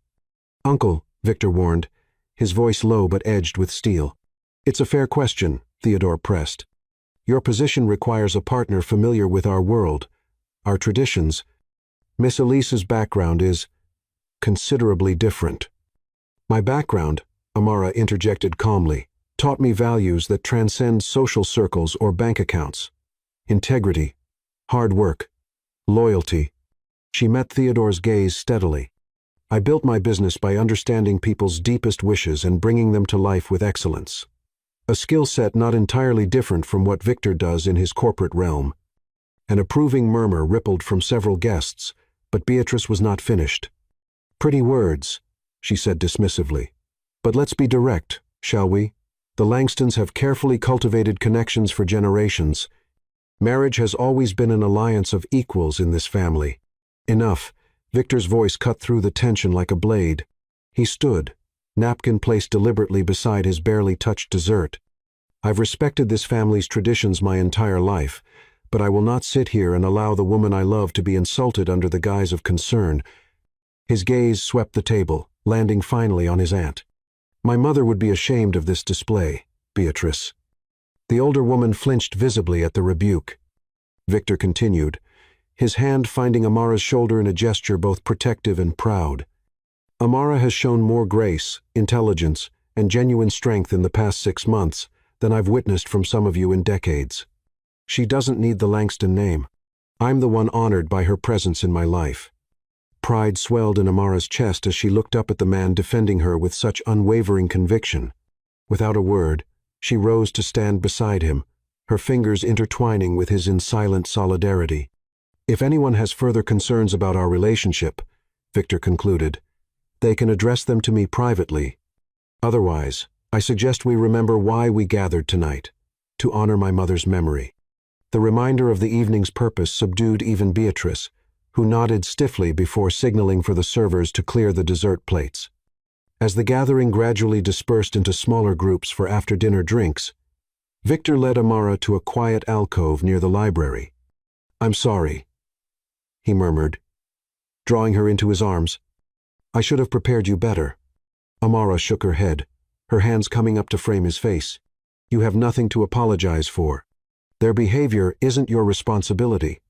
[SPEAKER 1] Uncle, Victor warned, his voice low but edged with steel. It's a fair question, Theodore pressed. Your position requires a partner familiar with our world, our traditions. Miss Elise's background is considerably different. My background, Amara interjected calmly, taught me values that transcend social circles or bank accounts. Integrity, hard work, loyalty. She met Theodore's gaze steadily. I built my business by understanding people's deepest wishes and bringing them to life with excellence. A skill set not entirely different from what Victor does in his corporate realm. An approving murmur rippled from several guests, but Beatrice was not finished. Pretty words, she said dismissively. But let's be direct, shall we? The Langstons have carefully cultivated connections for generations. Marriage has always been an alliance of equals in this family. Enough. Victor's voice cut through the tension like a blade. He stood, napkin placed deliberately beside his barely touched dessert. I've respected this family's traditions my entire life, but I will not sit here and allow the woman I love to be insulted under the guise of concern. His gaze swept the table, landing finally on his aunt. My mother would be ashamed of this display, Beatrice. The older woman flinched visibly at the rebuke. Victor continued, his hand finding Amara's shoulder in a gesture both protective and proud. Amara has shown more grace, intelligence, and genuine strength in the past 6 months than I've witnessed from some of you in decades. She doesn't need the Langston name. I'm the one honored by her presence in my life. Pride swelled in Amara's chest as she looked up at the man defending her with such unwavering conviction. Without a word, she rose to stand beside him, her fingers intertwining with his in silent solidarity. If anyone has further concerns about our relationship, Victor concluded, they can address them to me privately. Otherwise, I suggest we remember why we gathered tonight, to honor my mother's memory. The reminder of the evening's purpose subdued even Beatrice, who nodded stiffly before signaling for the servers to clear the dessert plates. As the gathering gradually dispersed into smaller groups for after-dinner drinks, Victor led Amara to a quiet alcove near the library. I'm sorry, he murmured, drawing her into his arms. I should have prepared you better. Amara shook her head, her hands coming up to frame his face. You have nothing to apologize for. Their behavior isn't your responsibility."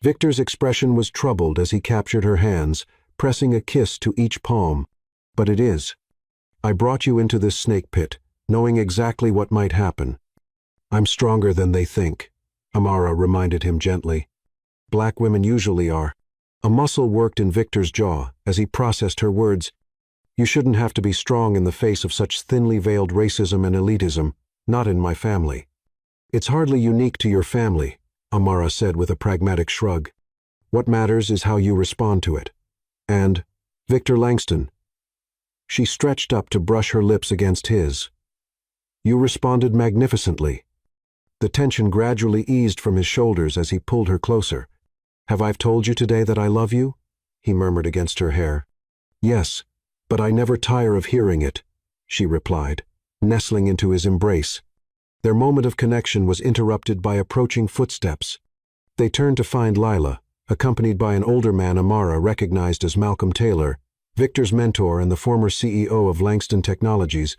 [SPEAKER 1] Victor's expression was troubled as he captured her hands, pressing a kiss to each palm. "But it is. I brought you into this snake pit, knowing exactly what might happen." "I'm stronger than they think," Amara reminded him gently. "Black women usually are." A muscle worked in Victor's jaw as he processed her words. "You shouldn't have to be strong in the face of such thinly veiled racism and elitism, not in my family." "It's hardly unique to your family," Amara said with a pragmatic shrug. "What matters is how you respond to it. And, Victor Langston." She stretched up to brush her lips against his. "You responded magnificently." The tension gradually eased from his shoulders as he pulled her closer. "Have I told you today that I love you?" he murmured against her hair. "Yes, but I never tire of hearing it," she replied, nestling into his embrace. Their moment of connection was interrupted by approaching footsteps. They turned to find Lila, accompanied by an older man Amara recognized as Malcolm Taylor, Victor's mentor and the former CEO of Langston Technologies.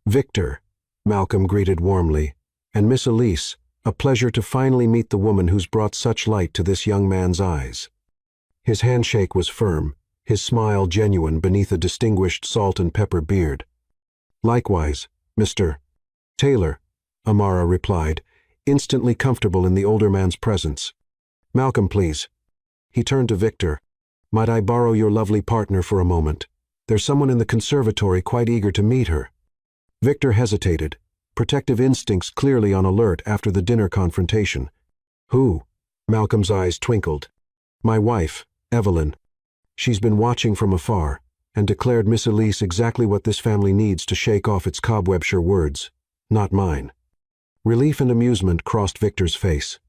[SPEAKER 1] "Victor," Malcolm greeted warmly, "and Miss Elise, a pleasure to finally meet the woman who's brought such light to this young man's eyes." His handshake was firm, his smile genuine beneath a distinguished salt and pepper beard. "Likewise, Mr. Taylor," Amara replied, instantly comfortable in the older man's presence. "Malcolm, please." He turned to Victor. "Might I borrow your lovely partner for a moment? There's someone in the conservatory quite eager to meet her." Victor hesitated, protective instincts clearly on alert after the dinner confrontation. "Who?" Malcolm's eyes twinkled. "My wife, Evelyn. She's been watching from afar, and declared Miss Elise exactly what this family needs to shake off its cobwebs. Her words, not mine." Relief and amusement crossed Victor's face.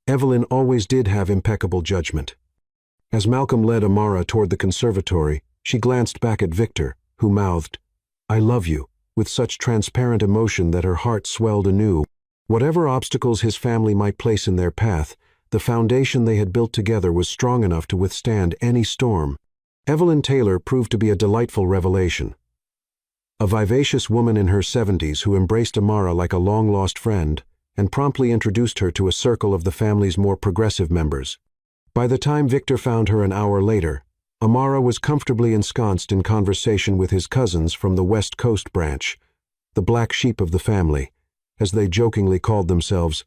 [SPEAKER 1] Evelyn always did have impeccable judgment. As Malcolm led Amara toward the conservatory, she glanced back at Victor, who mouthed, "I love you," with such transparent emotion that her heart swelled anew. Whatever obstacles his family might place in their path, the foundation they had built together was strong enough to withstand any storm. Evelyn Taylor proved to be a delightful revelation. A vivacious woman in her 70s who embraced Amara like a long-lost friend and promptly introduced her to a circle of the family's more progressive members. By the time Victor found her an hour later, Amara was comfortably ensconced in conversation with his cousins from the West Coast branch, the black sheep of the family, as they jokingly called themselves.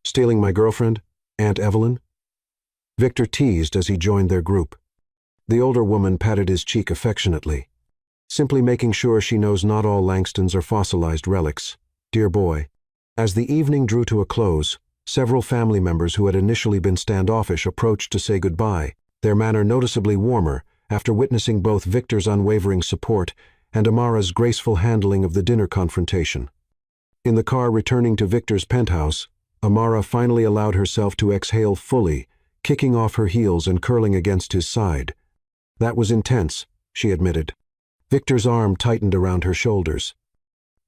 [SPEAKER 1] "Stealing my girlfriend, Aunt Evelyn?" Victor teased as he joined their group. The older woman patted his cheek affectionately. "Simply making sure she knows not all Langstons are fossilized relics. Dear boy." As the evening drew to a close, several family members who had initially been standoffish approached to say goodbye, their manner noticeably warmer after witnessing both Victor's unwavering support and Amara's graceful handling of the dinner confrontation. In the car returning to Victor's penthouse, Amara finally allowed herself to exhale fully, kicking off her heels and curling against his side. "That was intense," she admitted. Victor's arm tightened around her shoulders.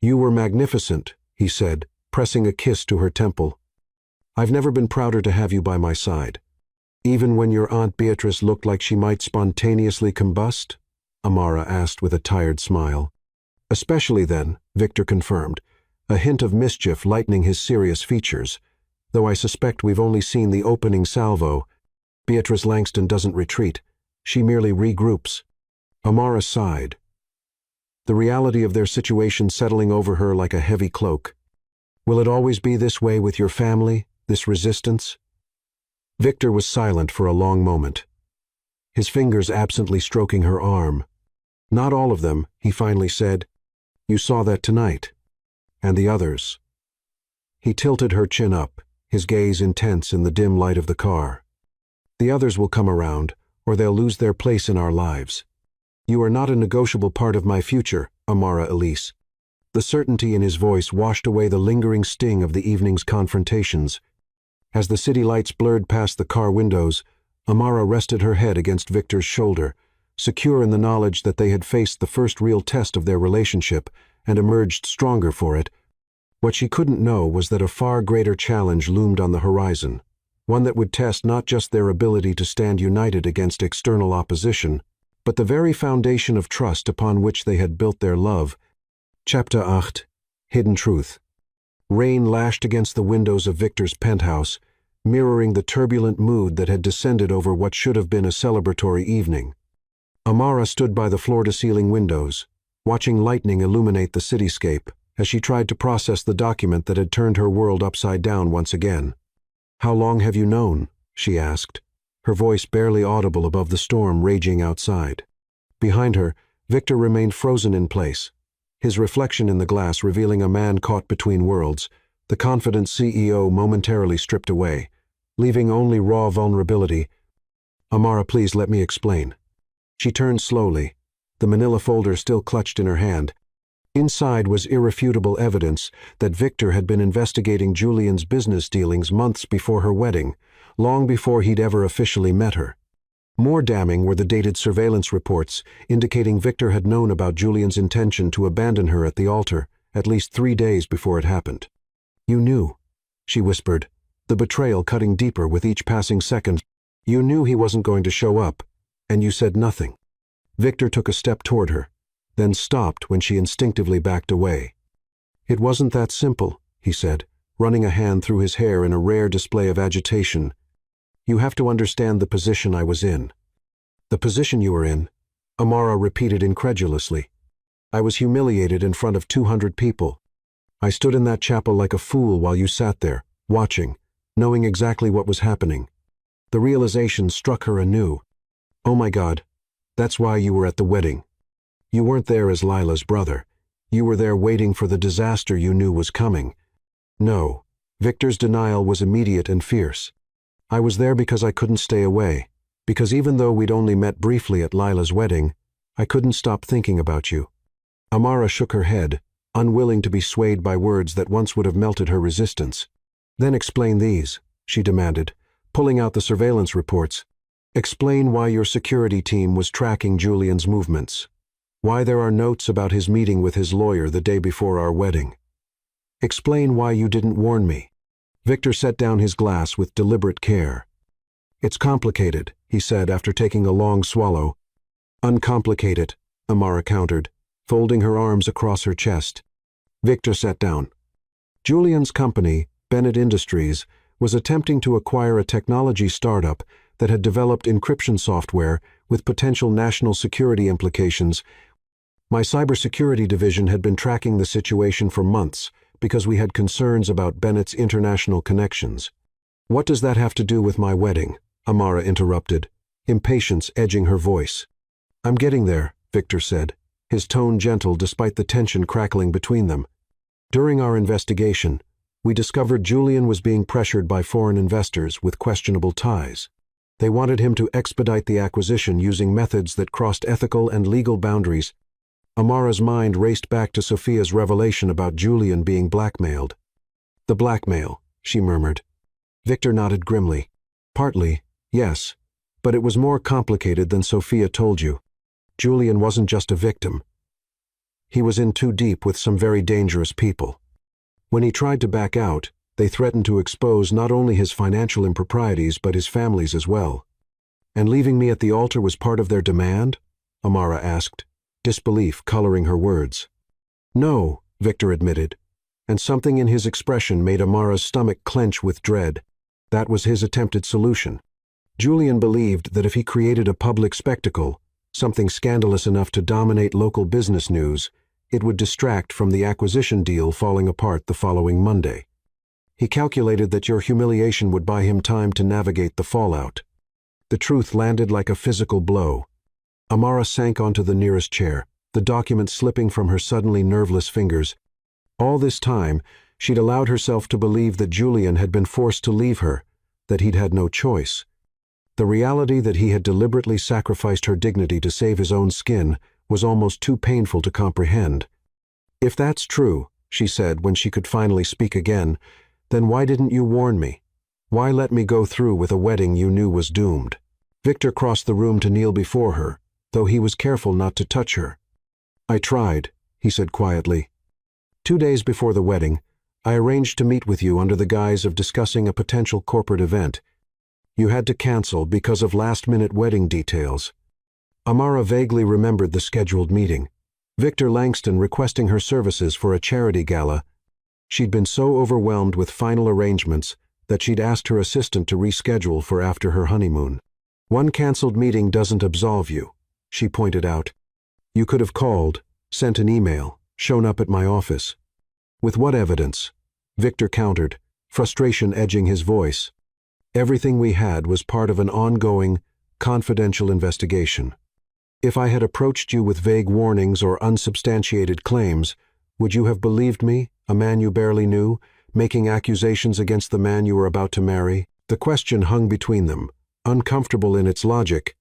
[SPEAKER 1] "You were magnificent," he said, pressing a kiss to her temple. "I've never been prouder to have you by my side." "Even when your Aunt Beatrice looked like she might spontaneously combust?" Amara asked with a tired smile. "Especially then," Victor confirmed, a hint of mischief lightening his serious features. "Though I suspect we've only seen the opening salvo. Beatrice Langston doesn't retreat. She merely regroups." Amara sighed, the reality of their situation settling over her like a heavy cloak. "Will it always be this way with your family, this resistance?" Victor was silent for a long moment, his fingers absently stroking her arm. "Not all of them," he finally said. "You saw that tonight. And the others." He tilted her chin up, his gaze intense in the dim light of the car. "The others will come around, or they'll lose their place in our lives. You are not a negotiable part of my future, Amara Elise." The certainty in his voice washed away the lingering sting of the evening's confrontations. As the city lights blurred past the car windows, Amara rested her head against Victor's shoulder, secure in the knowledge that they had faced the first real test of their relationship and emerged stronger for it. What she couldn't know was that a far greater challenge loomed on the horizon, one that would test not just their ability to stand united against external opposition, but the very foundation of trust upon which they had built their love. Chapter 8. Hidden Truth. Rain lashed against the windows of Victor's penthouse, mirroring the turbulent mood that had descended over what should have been a celebratory evening. Amara stood by the floor-to-ceiling windows, watching lightning illuminate the cityscape as she tried to process the document that had turned her world upside down once again. "How long have you known?" she asked, her voice barely audible above the storm raging outside. Behind her, Victor remained frozen in place, his reflection in the glass revealing a man caught between worlds, the confident CEO momentarily stripped away, leaving only raw vulnerability. "Amara, please let me explain." She turned slowly, the manila folder still clutched in her hand. Inside was irrefutable evidence that Victor had been investigating Julian's business dealings months before her wedding, long before he'd ever officially met her. More damning were the dated surveillance reports indicating Victor had known about Julian's intention to abandon her at the altar at least 3 days before it happened. "You knew," she whispered, the betrayal cutting deeper with each passing second. "You knew he wasn't going to show up, and you said nothing." Victor took a step toward her, then stopped when she instinctively backed away. "It wasn't that simple," he said, running a hand through his hair in a rare display of agitation. "You have to understand the position I was in." "The position you were in?" Amara repeated incredulously. "I was humiliated in front of 200 people. I stood in that chapel like a fool while you sat there, watching, knowing exactly what was happening." The realization struck her anew. "Oh my God, that's why you were at the wedding. You weren't there as Lila's brother. You were there waiting for the disaster you knew was coming." "No." Victor's denial was immediate and fierce. "I was there because I couldn't stay away, because even though we'd only met briefly at Lila's wedding, I couldn't stop thinking about you." Amara shook her head, unwilling to be swayed by words that once would have melted her resistance. "Then explain these," she demanded, pulling out the surveillance reports. "Explain why your security team was tracking Julian's movements. Why there are notes about his meeting with his lawyer the day before our wedding. Explain why you didn't warn me." Victor set down his glass with deliberate care. "It's complicated," he said after taking a long swallow. "Uncomplicate it," Amara countered, folding her arms across her chest. Victor sat down. Julian's company, Bennett Industries, was attempting to acquire a technology startup that had developed encryption software with potential national security implications. My cybersecurity division had been tracking the situation for months because we had concerns about Bennett's international connections. "What does that have to do with my wedding?" Amara interrupted, impatience edging her voice. "I'm getting there," Victor said, his tone gentle despite the tension crackling between them. "During our investigation, we discovered Julian was being pressured by foreign investors with questionable ties. They wanted him to expedite the acquisition using methods that crossed ethical and legal boundaries." Amara's mind raced back to Sophia's revelation about Julian being blackmailed. "The blackmail," she murmured. Victor nodded grimly. "Partly, yes, but it was more complicated than Sophia told you. Julian wasn't just a victim. He was in too deep with some very dangerous people. When he tried to back out, they threatened to expose not only his financial improprieties but his family's as well." "And leaving me at the altar was part of their demand?" Amara asked, disbelief coloring her words. "No," Victor admitted, and something in his expression made Amara's stomach clench with dread. That was his attempted solution. Julian believed that if he created a public spectacle, something scandalous enough to dominate local business news, it would distract from the acquisition deal falling apart the following Monday. He calculated that your humiliation would buy him time to navigate the fallout. The truth landed like a physical blow. Amara sank onto the nearest chair, the document slipping from her suddenly nerveless fingers. All this time, she'd allowed herself to believe that Julian had been forced to leave her, that he'd had no choice. The reality that he had deliberately sacrificed her dignity to save his own skin was almost too painful to comprehend. "If that's true," she said when she could finally speak again, "then why didn't you warn me? Why let me go through with a wedding you knew was doomed?" Victor crossed the room to kneel before her, though he was careful not to touch her. "I tried," he said quietly. 2 days before the wedding, I arranged to meet with you under the guise of discussing a potential corporate event. You had to cancel because of last-minute wedding details." Amara vaguely remembered the scheduled meeting. Victor Langston requesting her services for a charity gala. She'd been so overwhelmed with final arrangements that she'd asked her assistant to reschedule for after her honeymoon. "One cancelled meeting doesn't absolve you," she pointed out. "You could have called, sent an email, shown up at my office." "With what evidence?" Victor countered, frustration edging his voice. "Everything we had was part of an ongoing, confidential investigation. If I had approached you with vague warnings or unsubstantiated claims, would you have believed me, a man you barely knew, making accusations against the man you were about to marry?" The question hung between them, uncomfortable in its logic.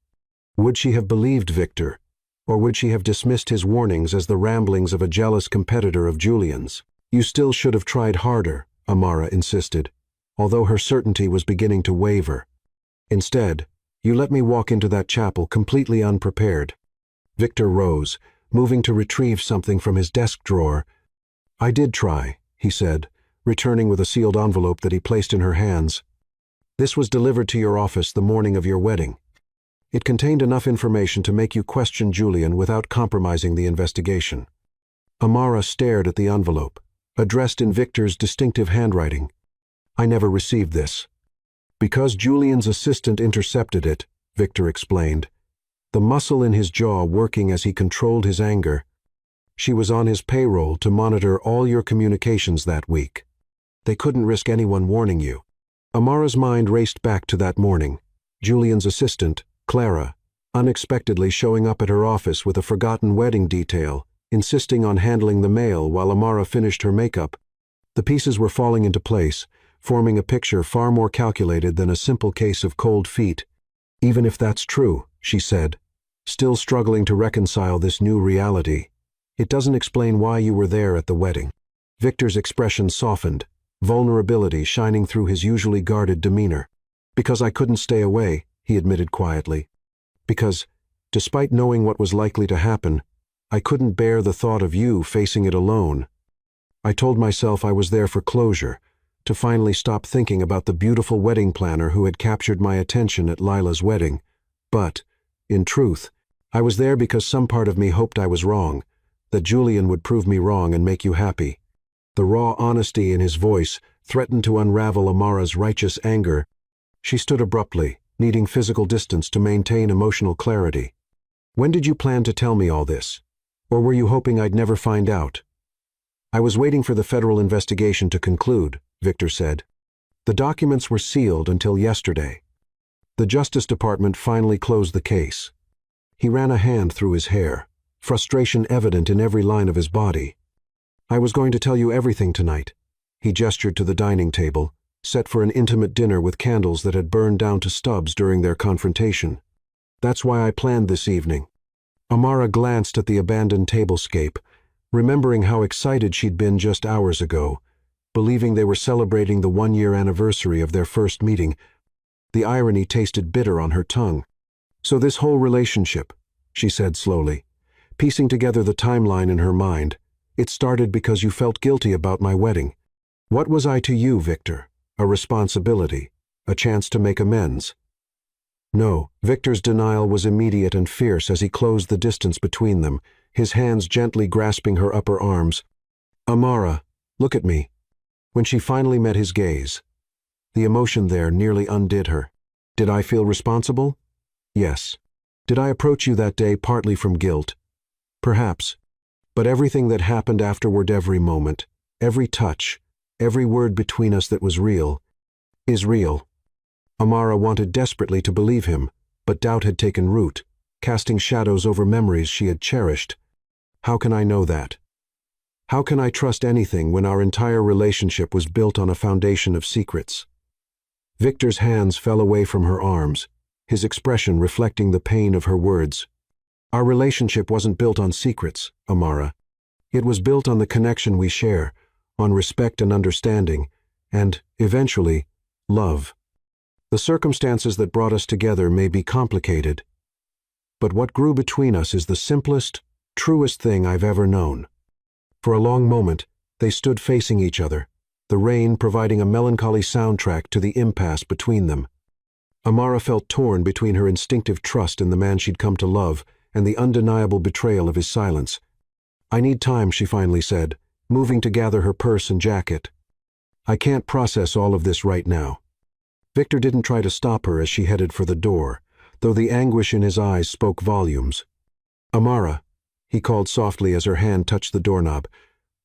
[SPEAKER 1] Would she have believed Victor, or would she have dismissed his warnings as the ramblings of a jealous competitor of Julian's? "You still should have tried harder," Amara insisted, although her certainty was beginning to waver. "Instead, you let me walk into that chapel completely unprepared." Victor rose, moving to retrieve something from his desk drawer. "I did try," he said, returning with a sealed envelope that he placed in her hands. "This was delivered to your office the morning of your wedding. It contained enough information to make you question Julian without compromising the investigation." Amara stared at the envelope, addressed in Victor's distinctive handwriting. "I never received this." "Because Julian's assistant intercepted it," Victor explained, the muscle in his jaw working as he controlled his anger. "She was on his payroll to monitor all your communications that week. They couldn't risk anyone warning you." Amara's mind raced back to that morning, Julian's assistant, Clara, unexpectedly showing up at her office with a forgotten wedding detail, insisting on handling the mail while Amara finished her makeup. The pieces were falling into place, forming a picture far more calculated than a simple case of cold feet. "Even if that's true," she said, still struggling to reconcile this new reality, "it doesn't explain why you were there at the wedding." Victor's expression softened, vulnerability shining through his usually guarded demeanor. "Because I couldn't stay away," he admitted quietly. "Because, despite knowing what was likely to happen, I couldn't bear the thought of you facing it alone. I told myself I was there for closure, to finally stop thinking about the beautiful wedding planner who had captured my attention at Lila's wedding. But, in truth, I was there because some part of me hoped I was wrong, that Julian would prove me wrong and make you happy." The raw honesty in his voice threatened to unravel Amara's righteous anger. She stood abruptly, needing physical distance to maintain emotional clarity. "When did you plan to tell me all this? Or were you hoping I'd never find out?" "I was waiting for the federal investigation to conclude," Victor said. "The documents were sealed until yesterday. The Justice Department finally closed the case." He ran a hand through his hair, frustration evident in every line of his body. "I was going to tell you everything tonight." He gestured to the dining table, set for an intimate dinner with candles that had burned down to stubs during their confrontation. "That's why I planned this evening." Amara glanced at the abandoned tablescape, remembering how excited she'd been just hours ago, believing they were celebrating the one-year anniversary of their first meeting. The irony tasted bitter on her tongue. "So this whole relationship," she said slowly, piecing together the timeline in her mind, "it started because you felt guilty about my wedding. What was I to you, Victor? A responsibility? A chance to make amends?" No, Victor's denial was immediate and fierce as he closed the distance between them, his hands gently grasping her upper arms. "Amara, look at me." When she finally met his gaze, the emotion there nearly undid her. "Did I feel responsible? Yes. Did I approach you that day partly from guilt? Perhaps. But everything that happened afterward, every moment, every touch, every word between us that was real, is real." Amara wanted desperately to believe him, but doubt had taken root, casting shadows over memories she had cherished. "How can I know that? How can I trust anything when our entire relationship was built on a foundation of secrets?" Victor's hands fell away from her arms, his expression reflecting the pain of her words. "Our relationship wasn't built on secrets, Amara. It was built on the connection we share, on respect and understanding, and, eventually, love. The circumstances that brought us together may be complicated, but what grew between us is the simplest, truest thing I've ever known." For a long moment, they stood facing each other, the rain providing a melancholy soundtrack to the impasse between them. Amara felt torn between her instinctive trust in the man she'd come to love and the undeniable betrayal of his silence. "I need time," she finally said, moving to gather her purse and jacket. "I can't process all of this right now." Victor didn't try to stop her as she headed for the door, though the anguish in his eyes spoke volumes. "Amara," he called softly as her hand touched the doorknob,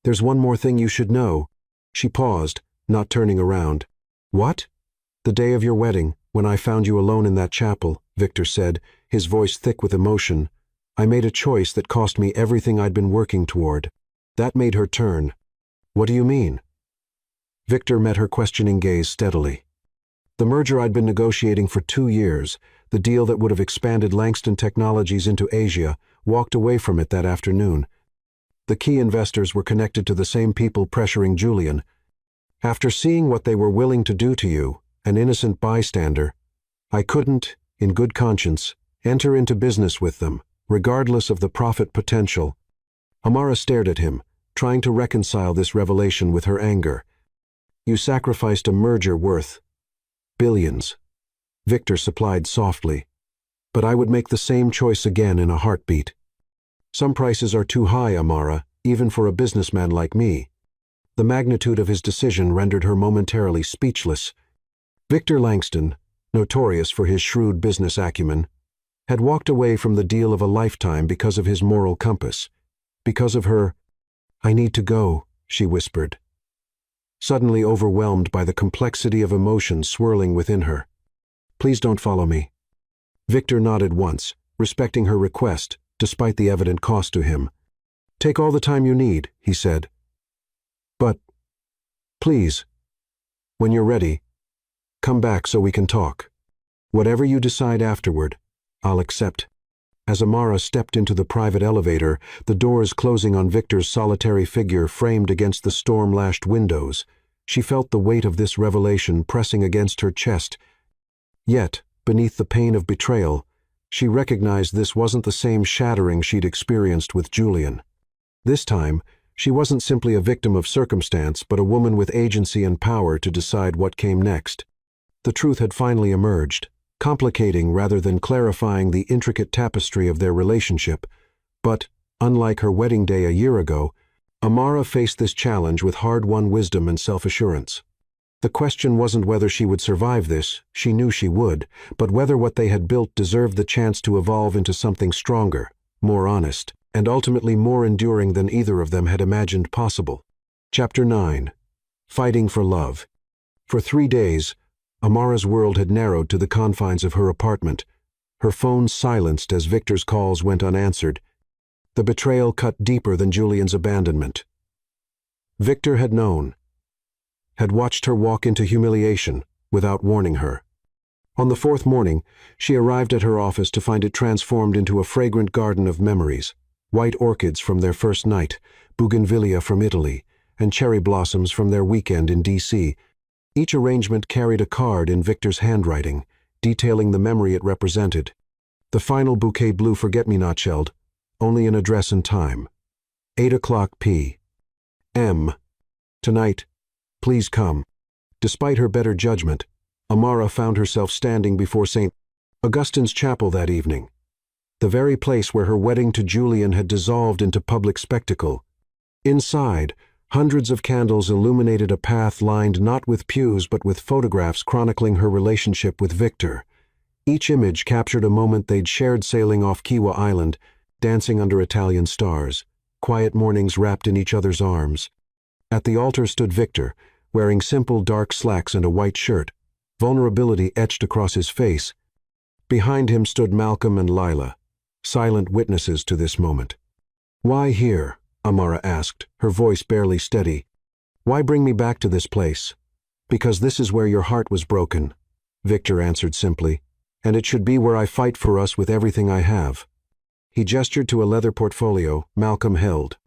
[SPEAKER 1] "there's one more thing you should know." She paused, not turning around. "What?" "The day of your wedding, when I found you alone in that chapel," Victor said, his voice thick with emotion, "I made a choice that cost me everything I'd been working toward." That made her turn. "What do you mean?" Victor met her questioning gaze steadily. "The merger I'd been negotiating for 2 years, the deal that would have expanded Langston Technologies into Asia, walked away from it that afternoon. The key investors were connected to the same people pressuring Julian. After seeing what they were willing to do to you, an innocent bystander, I couldn't, in good conscience, enter into business with them, regardless of the profit potential." Amara stared at him, trying to reconcile this revelation with her anger. "You sacrificed a merger worth billions," Victor supplied softly. "But I would make the same choice again in a heartbeat. Some prices are too high, Amara, even for a businessman like me." The magnitude of his decision rendered her momentarily speechless. Victor Langston, notorious for his shrewd business acumen, had walked away from the deal of a lifetime because of his moral compass. Because of her. "I need to go," she whispered, suddenly overwhelmed by the complexity of emotions swirling within her. "Please don't follow me." Victor nodded once, respecting her request, despite the evident cost to him. "Take all the time you need," he said. "But, please, when you're ready, come back so we can talk. Whatever you decide afterward, I'll accept." As Amara stepped into the private elevator, the doors closing on Victor's solitary figure framed against the storm-lashed windows, she felt the weight of this revelation pressing against her chest. Yet, beneath the pain of betrayal, she recognized this wasn't the same shattering she'd experienced with Julian. This time, she wasn't simply a victim of circumstance, but a woman with agency and power to decide what came next. The truth had finally emerged, complicating rather than clarifying the intricate tapestry of their relationship. But, unlike her wedding day a year ago, Amara faced this challenge with hard-won wisdom and self-assurance. The question wasn't whether she would survive this, she knew she would, but whether what they had built deserved the chance to evolve into something stronger, more honest, and ultimately more enduring than either of them had imagined possible. Chapter 9. Fighting for Love. For 3 days, Amara's world had narrowed to the confines of her apartment, her phone silenced as Victor's calls went unanswered. The betrayal cut deeper than Julian's abandonment. Victor had known, had watched her walk into humiliation without warning her. On the 4th morning, she arrived at her office to find it transformed into a fragrant garden of memories, white orchids from their first night, bougainvillea from Italy, and cherry blossoms from their weekend in D.C. Each arrangement carried a card in Victor's handwriting, detailing the memory it represented. The final bouquet blue forget-me-not shelled, only an address and time. 8:00 p.m. Tonight, please come. Despite her better judgment, Amara found herself standing before St. Augustine's Chapel that evening, the very place where her wedding to Julian had dissolved into public spectacle. Inside, hundreds of candles illuminated a path lined not with pews but with photographs chronicling her relationship with Victor. Each image captured a moment they'd shared sailing off Kiwa Island, dancing under Italian stars, quiet mornings wrapped in each other's arms. At the altar stood Victor, wearing simple dark slacks and a white shirt, vulnerability etched across his face. Behind him stood Malcolm and Lila, silent witnesses to this moment. "Why here?" Amara asked, her voice barely steady. "Why bring me back to this place?" "Because this is where your heart was broken," Victor answered simply, "and it should be where I fight for us with everything I have." He gestured to a leather portfolio Malcolm held.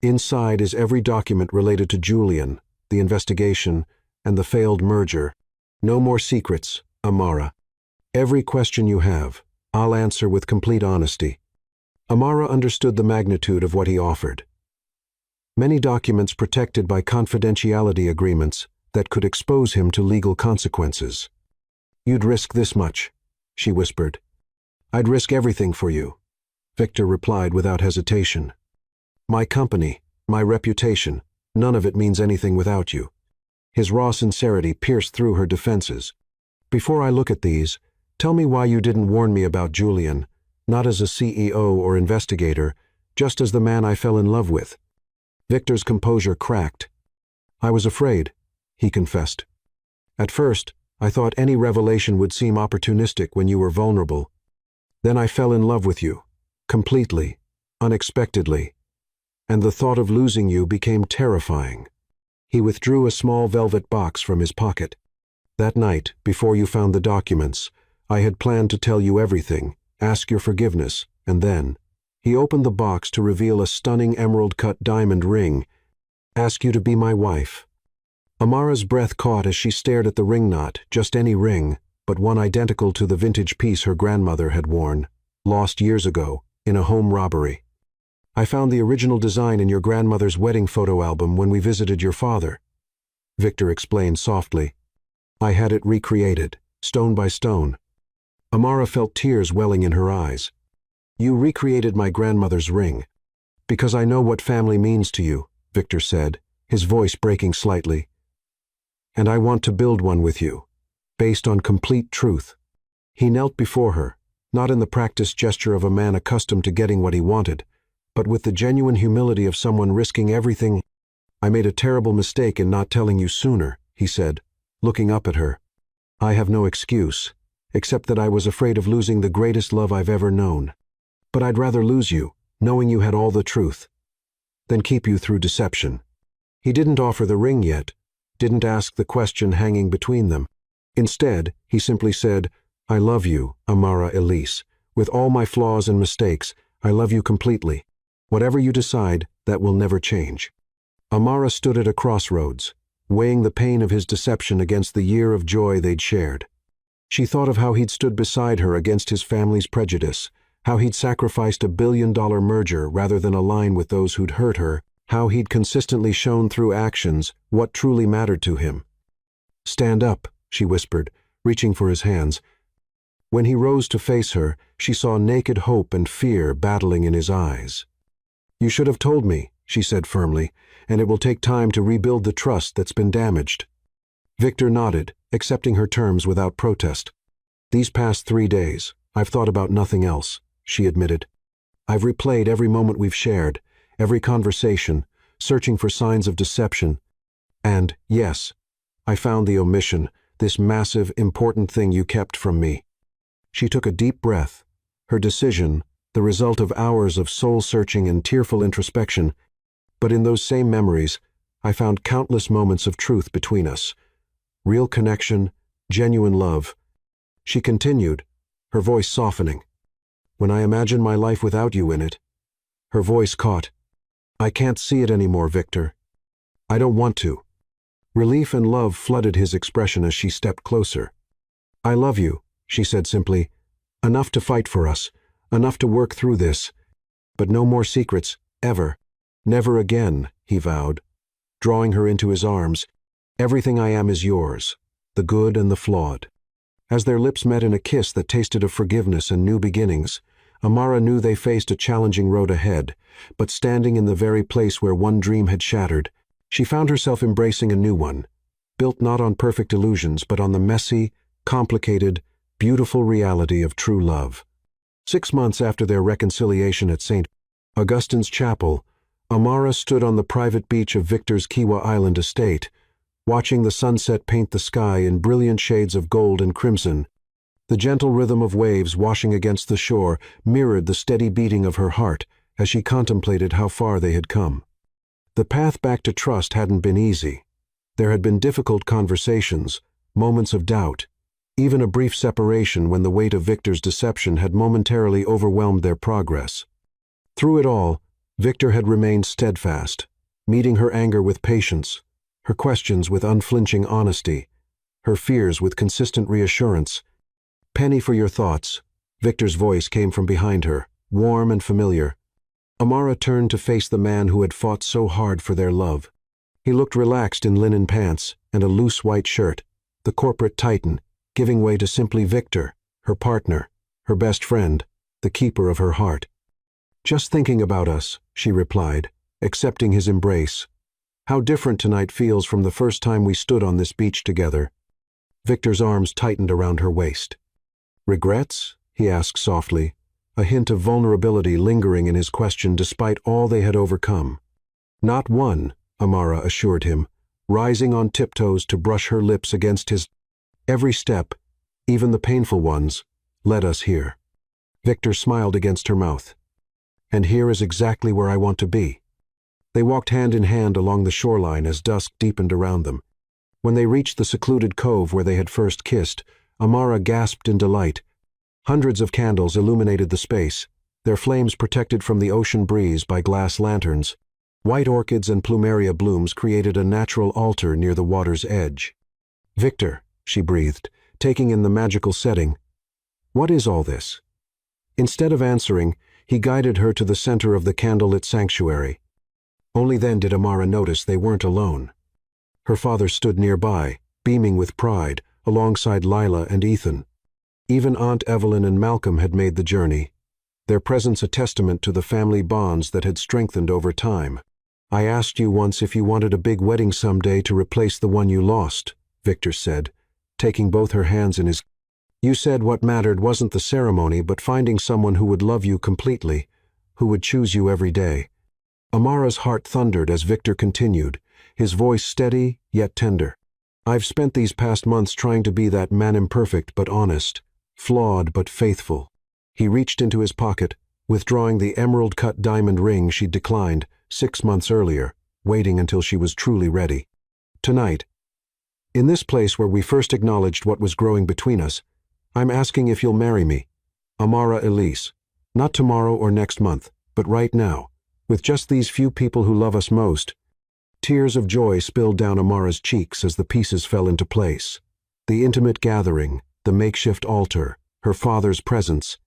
[SPEAKER 1] "Inside is every document related to Julian, the investigation, and the failed merger. No more secrets, Amara. Every question you have, I'll answer with complete honesty." Amara understood the magnitude of what he offered. Many documents protected by confidentiality agreements that could expose him to legal consequences. "You'd risk this much," she whispered. "I'd risk everything for you," Victor replied without hesitation. "My company, my reputation, None of it means anything without you." His raw sincerity pierced through her defenses. "Before I look at these, tell me why you didn't warn me about Julian, not as a CEO or investigator, just as the man I fell in love with." Victor's composure cracked. "I was afraid," he confessed. "At first, I thought any revelation would seem opportunistic when you were vulnerable. Then I fell in love with you, completely, unexpectedly, and the thought of losing you became terrifying." He withdrew a small velvet box from his pocket. "That night, before you found the documents, I had planned to tell you everything, ask your forgiveness, and then—" He opened the box to reveal a stunning emerald-cut diamond ring. "Ask you to be my wife." Amara's breath caught as she stared at the ring, not just any ring, but one identical to the vintage piece her grandmother had worn, lost years ago, in a home robbery. "I found the original design in your grandmother's wedding photo album when we visited your father," Victor explained softly. "I had it recreated, stone by stone." Amara felt tears welling in her eyes. "You recreated my grandmother's ring." "Because I know what family means to you," Victor said, his voice breaking slightly. "And I want to build one with you, based on complete truth." He knelt before her, not in the practiced gesture of a man accustomed to getting what he wanted, but with the genuine humility of someone risking everything. "I made a terrible mistake in not telling you sooner," he said, looking up at her. "I have no excuse, except that I was afraid of losing the greatest love I've ever known. But I'd rather lose you, knowing you had all the truth, than keep you through deception." He didn't offer the ring yet, didn't ask the question hanging between them. Instead, he simply said, "I love you, Amara Elise. With all my flaws and mistakes, I love you completely. Whatever you decide, that will never change." Amara stood at a crossroads, weighing the pain of his deception against the year of joy they'd shared. She thought of how he'd stood beside her against his family's prejudice, how he'd sacrificed a billion-dollar merger rather than align with those who'd hurt her, how he'd consistently shown through actions what truly mattered to him. "Stand up," she whispered, reaching for his hands. When he rose to face her, she saw naked hope and fear battling in his eyes. "You should have told me," she said firmly, "and it will take time to rebuild the trust that's been damaged." Victor nodded, accepting her terms without protest. "These past 3 days, I've thought about nothing else," she admitted. "I've replayed every moment we've shared, every conversation, searching for signs of deception. And, yes, I found the omission, this massive, important thing you kept from me." She took a deep breath, her decision, the result of hours of soul-searching and tearful introspection. "But in those same memories, I found countless moments of truth between us. Real connection, genuine love." She continued, her voice softening. "When I imagine my life without you in it," her voice caught, "I can't see it anymore, Victor. I don't want to." Relief and love flooded his expression as she stepped closer. "I love you," she said simply. "Enough to fight for us, enough to work through this. But no more secrets, ever. Never again," he vowed, drawing her into his arms. "Everything I am is yours, the good and the flawed." As their lips met in a kiss that tasted of forgiveness and new beginnings, Amara knew they faced a challenging road ahead, but standing in the very place where one dream had shattered, she found herself embracing a new one, built not on perfect illusions but on the messy, complicated, beautiful reality of true love. 6 months after their reconciliation at St. Augustine's Chapel, Amara stood on the private beach of Victor's Kiwa Island estate, watching the sunset paint the sky in brilliant shades of gold and crimson. The gentle rhythm of waves washing against the shore mirrored the steady beating of her heart as she contemplated how far they had come. The path back to trust hadn't been easy. There had been difficult conversations, moments of doubt, even a brief separation when the weight of Victor's deception had momentarily overwhelmed their progress. Through it all, Victor had remained steadfast, meeting her anger with patience, her questions with unflinching honesty, her fears with consistent reassurance. "Penny for your thoughts," Victor's voice came from behind her, warm and familiar. Amara turned to face the man who had fought so hard for their love. He looked relaxed in linen pants and a loose white shirt, the corporate titan, giving way to simply Victor, her partner, her best friend, the keeper of her heart. "Just thinking about us," she replied, accepting his embrace. How different tonight feels from the first time we stood on this beach together." Victor's arms tightened around her waist. "Regrets?" he asked softly, a hint of vulnerability lingering in his question despite all they had overcome. "Not one," Amara assured him, rising on tiptoes to brush her lips against his. "Every step, even the painful ones, led us here." Victor smiled against her mouth. "And here is exactly where I want to be." They walked hand in hand along the shoreline as dusk deepened around them. When they reached the secluded cove where they had first kissed, Amara gasped in delight. Hundreds of candles illuminated the space, their flames protected from the ocean breeze by glass lanterns. White orchids and plumeria blooms created a natural altar near the water's edge. "Victor," she breathed, taking in the magical setting. "What is all this?" Instead of answering, he guided her to the center of the candlelit sanctuary. Only then did Amara notice they weren't alone. Her father stood nearby, beaming with pride, alongside Lila and Ethan. Even Aunt Evelyn and Malcolm had made the journey, their presence a testament to the family bonds that had strengthened over time. "I asked you once if you wanted a big wedding someday to replace the one you lost," Victor said, taking both her hands in his. "You said what mattered wasn't the ceremony but finding someone who would love you completely, who would choose you every day." Amara's heart thundered as Victor continued, his voice steady yet tender. "I've spent these past months trying to be that man, imperfect but honest, flawed but faithful." He reached into his pocket, withdrawing the emerald-cut diamond ring she'd declined 6 months earlier, waiting until she was truly ready. "Tonight, in this place where we first acknowledged what was growing between us, I'm asking if you'll marry me, Amara Elise. Not tomorrow or next month, but right now, with just these few people who love us most." Tears of joy spilled down Amara's cheeks as the pieces fell into place. The intimate gathering, the makeshift altar, her father's presence.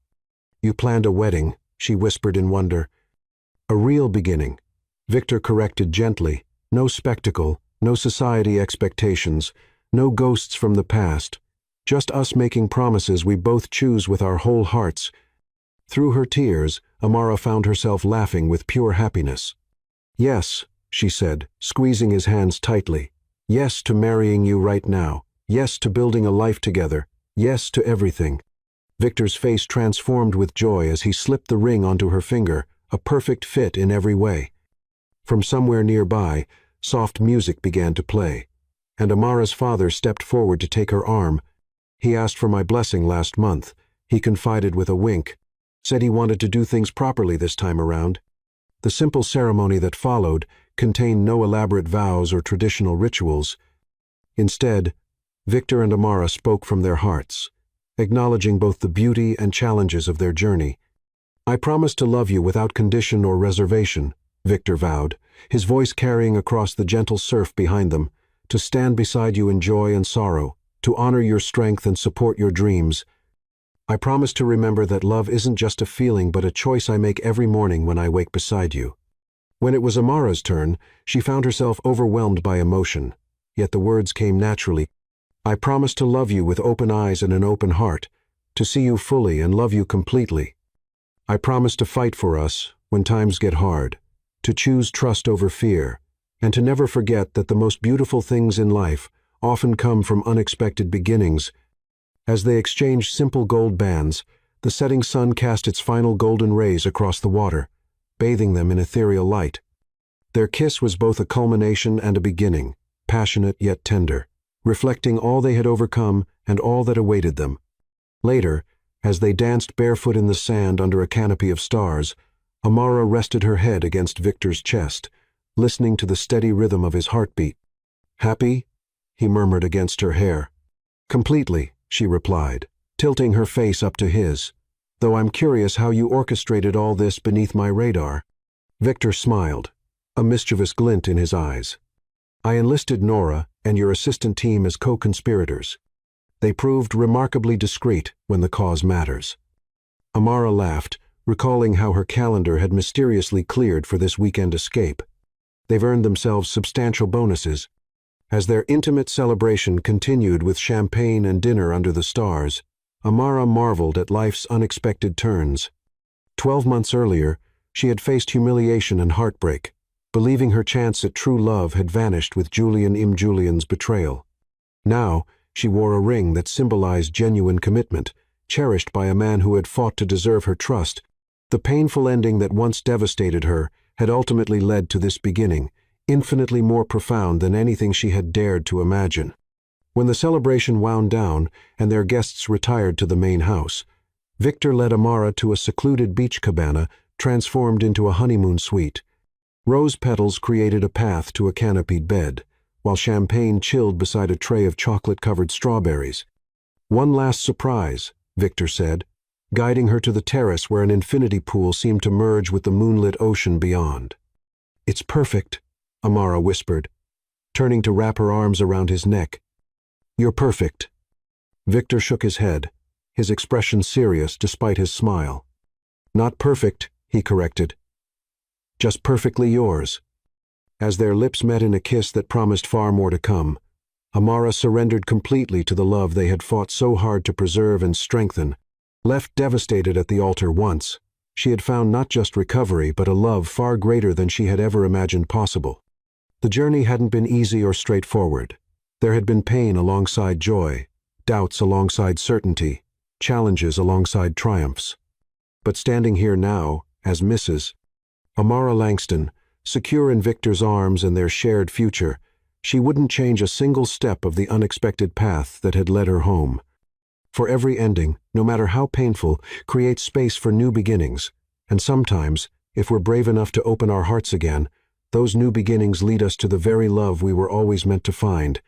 [SPEAKER 1] "You planned a wedding," she whispered in wonder. "A real beginning," Victor corrected gently. "No spectacle, no society expectations, no ghosts from the past. Just us making promises we both choose with our whole hearts." Through her tears, Amara found herself laughing with pure happiness. "Yes," she said, squeezing his hands tightly. "Yes to marrying you right now. Yes to building a life together. Yes to everything." Victor's face transformed with joy as he slipped the ring onto her finger, a perfect fit in every way. From somewhere nearby, soft music began to play, and Amara's father stepped forward to take her arm. "He asked for my blessing last month," he confided with a wink. "Said he wanted to do things properly this time around." The simple ceremony that followed contained no elaborate vows or traditional rituals. Instead, Victor and Amara spoke from their hearts, acknowledging both the beauty and challenges of their journey. "I promise to love you without condition or reservation," Victor vowed, his voice carrying across the gentle surf behind them, "to stand beside you in joy and sorrow, to honor your strength and support your dreams. I promise to remember that love isn't just a feeling but a choice I make every morning when I wake beside you." When it was Amara's turn, she found herself overwhelmed by emotion, yet the words came naturally. "I promise to love you with open eyes and an open heart, to see you fully and love you completely. I promise to fight for us when times get hard, to choose trust over fear, and to never forget that the most beautiful things in life often come from unexpected beginnings." As they exchanged simple gold bands, the setting sun cast its final golden rays across the water, bathing them in ethereal light. Their kiss was both a culmination and a beginning, passionate yet tender, reflecting all they had overcome and all that awaited them. Later, as they danced barefoot in the sand under a canopy of stars, Amara rested her head against Victor's chest, listening to the steady rhythm of his heartbeat. "Happy?" he murmured against her hair. "Completely," she replied, tilting her face up to his, "though I'm curious how you orchestrated all this beneath my radar." Victor smiled, a mischievous glint in his eyes. "I enlisted Nora and your assistant team as co-conspirators. They proved remarkably discreet when the cause matters." Amara laughed, recalling how her calendar had mysteriously cleared for this weekend escape. "They've earned themselves substantial bonuses." As their intimate celebration continued with champagne and dinner under the stars, Amara marveled at life's unexpected turns. 12 months earlier, she had faced humiliation and heartbreak, believing her chance at true love had vanished with Julian's betrayal. Now, she wore a ring that symbolized genuine commitment, cherished by a man who had fought to deserve her trust. The painful ending that once devastated her had ultimately led to this beginning, infinitely more profound than anything she had dared to imagine. When the celebration wound down and their guests retired to the main house, Victor led Amara to a secluded beach cabana transformed into a honeymoon suite. Rose petals created a path to a canopied bed, while champagne chilled beside a tray of chocolate-covered strawberries. "One last surprise," Victor said, guiding her to the terrace where an infinity pool seemed to merge with the moonlit ocean beyond. "It's perfect," Amara whispered, turning to wrap her arms around his neck. "You're perfect." Victor shook his head, his expression serious despite his smile. "Not perfect," he corrected. "Just perfectly yours." As their lips met in a kiss that promised far more to come, Amara surrendered completely to the love they had fought so hard to preserve and strengthen. Left devastated at the altar once, she had found not just recovery but a love far greater than she had ever imagined possible. The journey hadn't been easy or straightforward. There had been pain alongside joy, doubts alongside certainty, challenges alongside triumphs. But standing here now, as Mrs. Amara Langston, secure in Victor's arms and their shared future, she wouldn't change a single step of the unexpected path that had led her home. For every ending, no matter how painful, creates space for new beginnings, and sometimes, if we're brave enough to open our hearts again, those new beginnings lead us to the very love we were always meant to find,